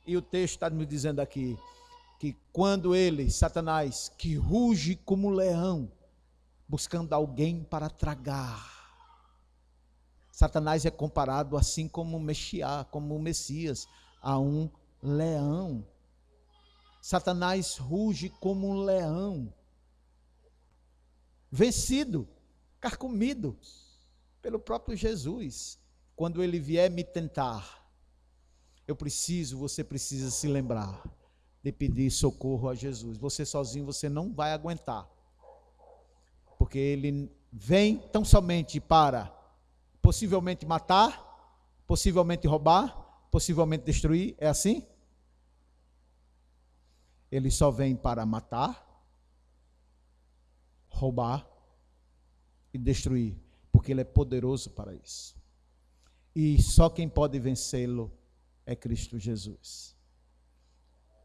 E o texto está nos dizendo aqui que quando ele, Satanás, que ruge como leão, buscando alguém para tragar. Satanás é comparado, assim como o Messias, a um leão. Satanás ruge como um leão, vencido, carcomido pelo próprio Jesus. Quando ele vier me tentar, você precisa se lembrar de pedir socorro a Jesus. Você sozinho, você não vai aguentar. Porque ele vem tão somente para possivelmente matar, possivelmente roubar, possivelmente destruir. É assim? Ele só vem para matar, roubar e destruir, porque ele é poderoso para isso. E só quem pode vencê-lo é Cristo Jesus.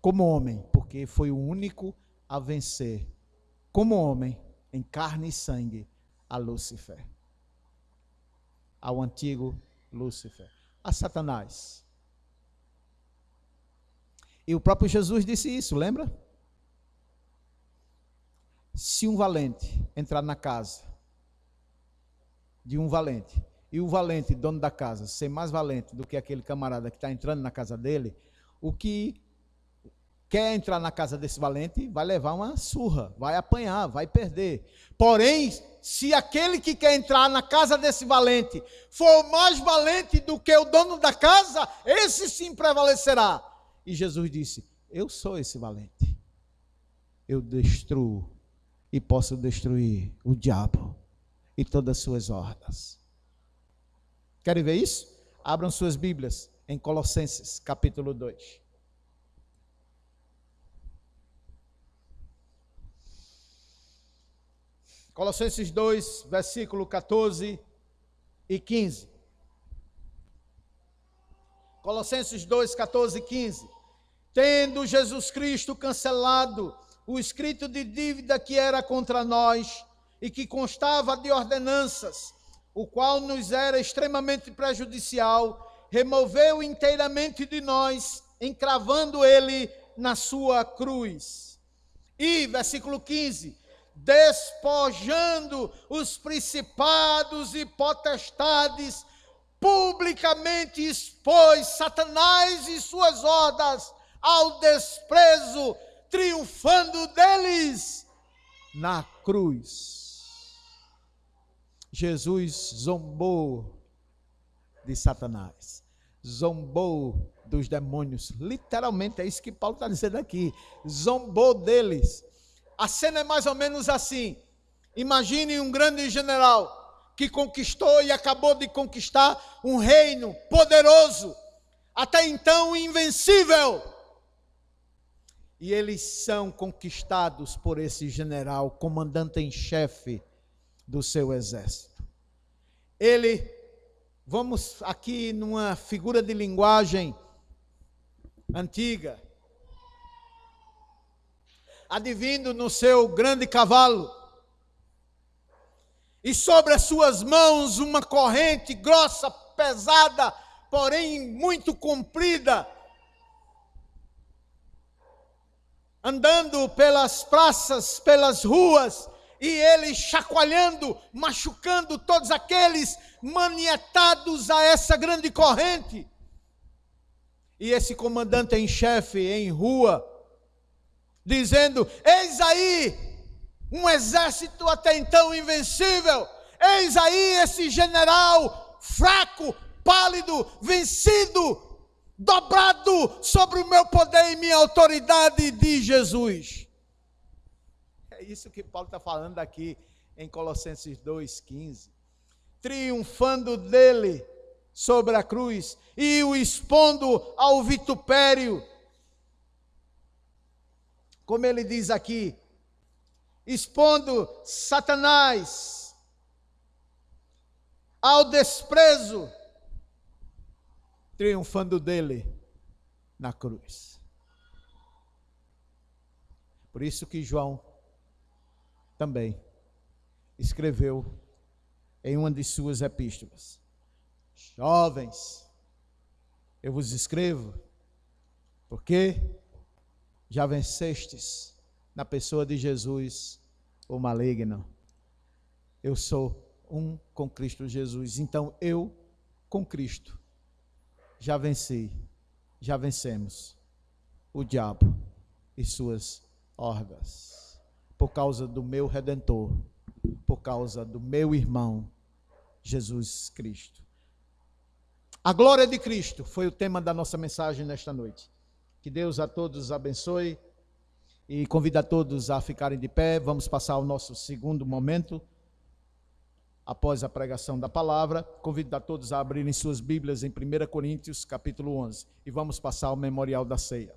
Como homem, porque foi o único a vencer, como homem, em carne e sangue, a Lúcifer, ao antigo Lúcifer, a Satanás. E o próprio Jesus disse isso, lembra? Se um valente entrar na casa de um valente, e o valente, dono da casa, ser mais valente do que aquele camarada que está entrando na casa dele, o que quer entrar na casa desse valente vai levar uma surra, vai apanhar, vai perder. Porém, se aquele que quer entrar na casa desse valente for mais valente do que o dono da casa, esse sim prevalecerá. E Jesus disse: eu sou esse valente. Eu destruo e posso destruir o diabo e todas as suas hordas. Querem ver isso? Abram suas Bíblias em Colossenses, capítulo 2. Colossenses 2, versículo 14 e 15. Colossenses 2, 14 e 15. Tendo Jesus Cristo cancelado o escrito de dívida que era contra nós e que constava de ordenanças, o qual nos era extremamente prejudicial, removeu inteiramente de nós, encravando ele na sua cruz. E, versículo 15, despojando os principados e potestades, publicamente expôs Satanás e suas hordas ao desprezo, triunfando deles na cruz. Jesus zombou de Satanás, zombou dos demônios, literalmente é isso que Paulo está dizendo aqui, zombou deles. A cena é mais ou menos assim: imagine um grande general que conquistou e acabou de conquistar um reino poderoso, até então invencível, e eles são conquistados por esse general, comandante em chefe do seu exército. Ele, vamos aqui numa figura de linguagem antiga, advindo no seu grande cavalo, e sobre as suas mãos uma corrente grossa, pesada, porém muito comprida, andando pelas praças, pelas ruas, e ele chacoalhando, machucando todos aqueles manietados a essa grande corrente. E esse comandante em chefe em rua, dizendo: eis aí um exército até então invencível, eis aí esse general fraco, pálido, vencido, dobrado sobre o meu poder e minha autoridade de Jesus. É isso que Paulo está falando aqui em Colossenses 2,15. Triunfando dele sobre a cruz e o expondo ao vitupério. Como ele diz aqui, expondo Satanás ao desprezo, triunfando dele na cruz. Por isso que João também escreveu em uma de suas epístolas: jovens, eu vos escrevo porque já vencestes na pessoa de Jesus o maligno. Eu sou um com Cristo Jesus. Então eu com Cristo já venci, já vencemos o diabo e suas hordas, por causa do meu Redentor, por causa do meu irmão Jesus Cristo. A glória de Cristo foi o tema da nossa mensagem nesta noite. Que Deus a todos abençoe e convida a todos a ficarem de pé. Vamos passar ao nosso segundo momento, após a pregação da palavra. Convido a todos a abrirem suas Bíblias em 1 Coríntios, capítulo 11, e vamos passar ao memorial da ceia.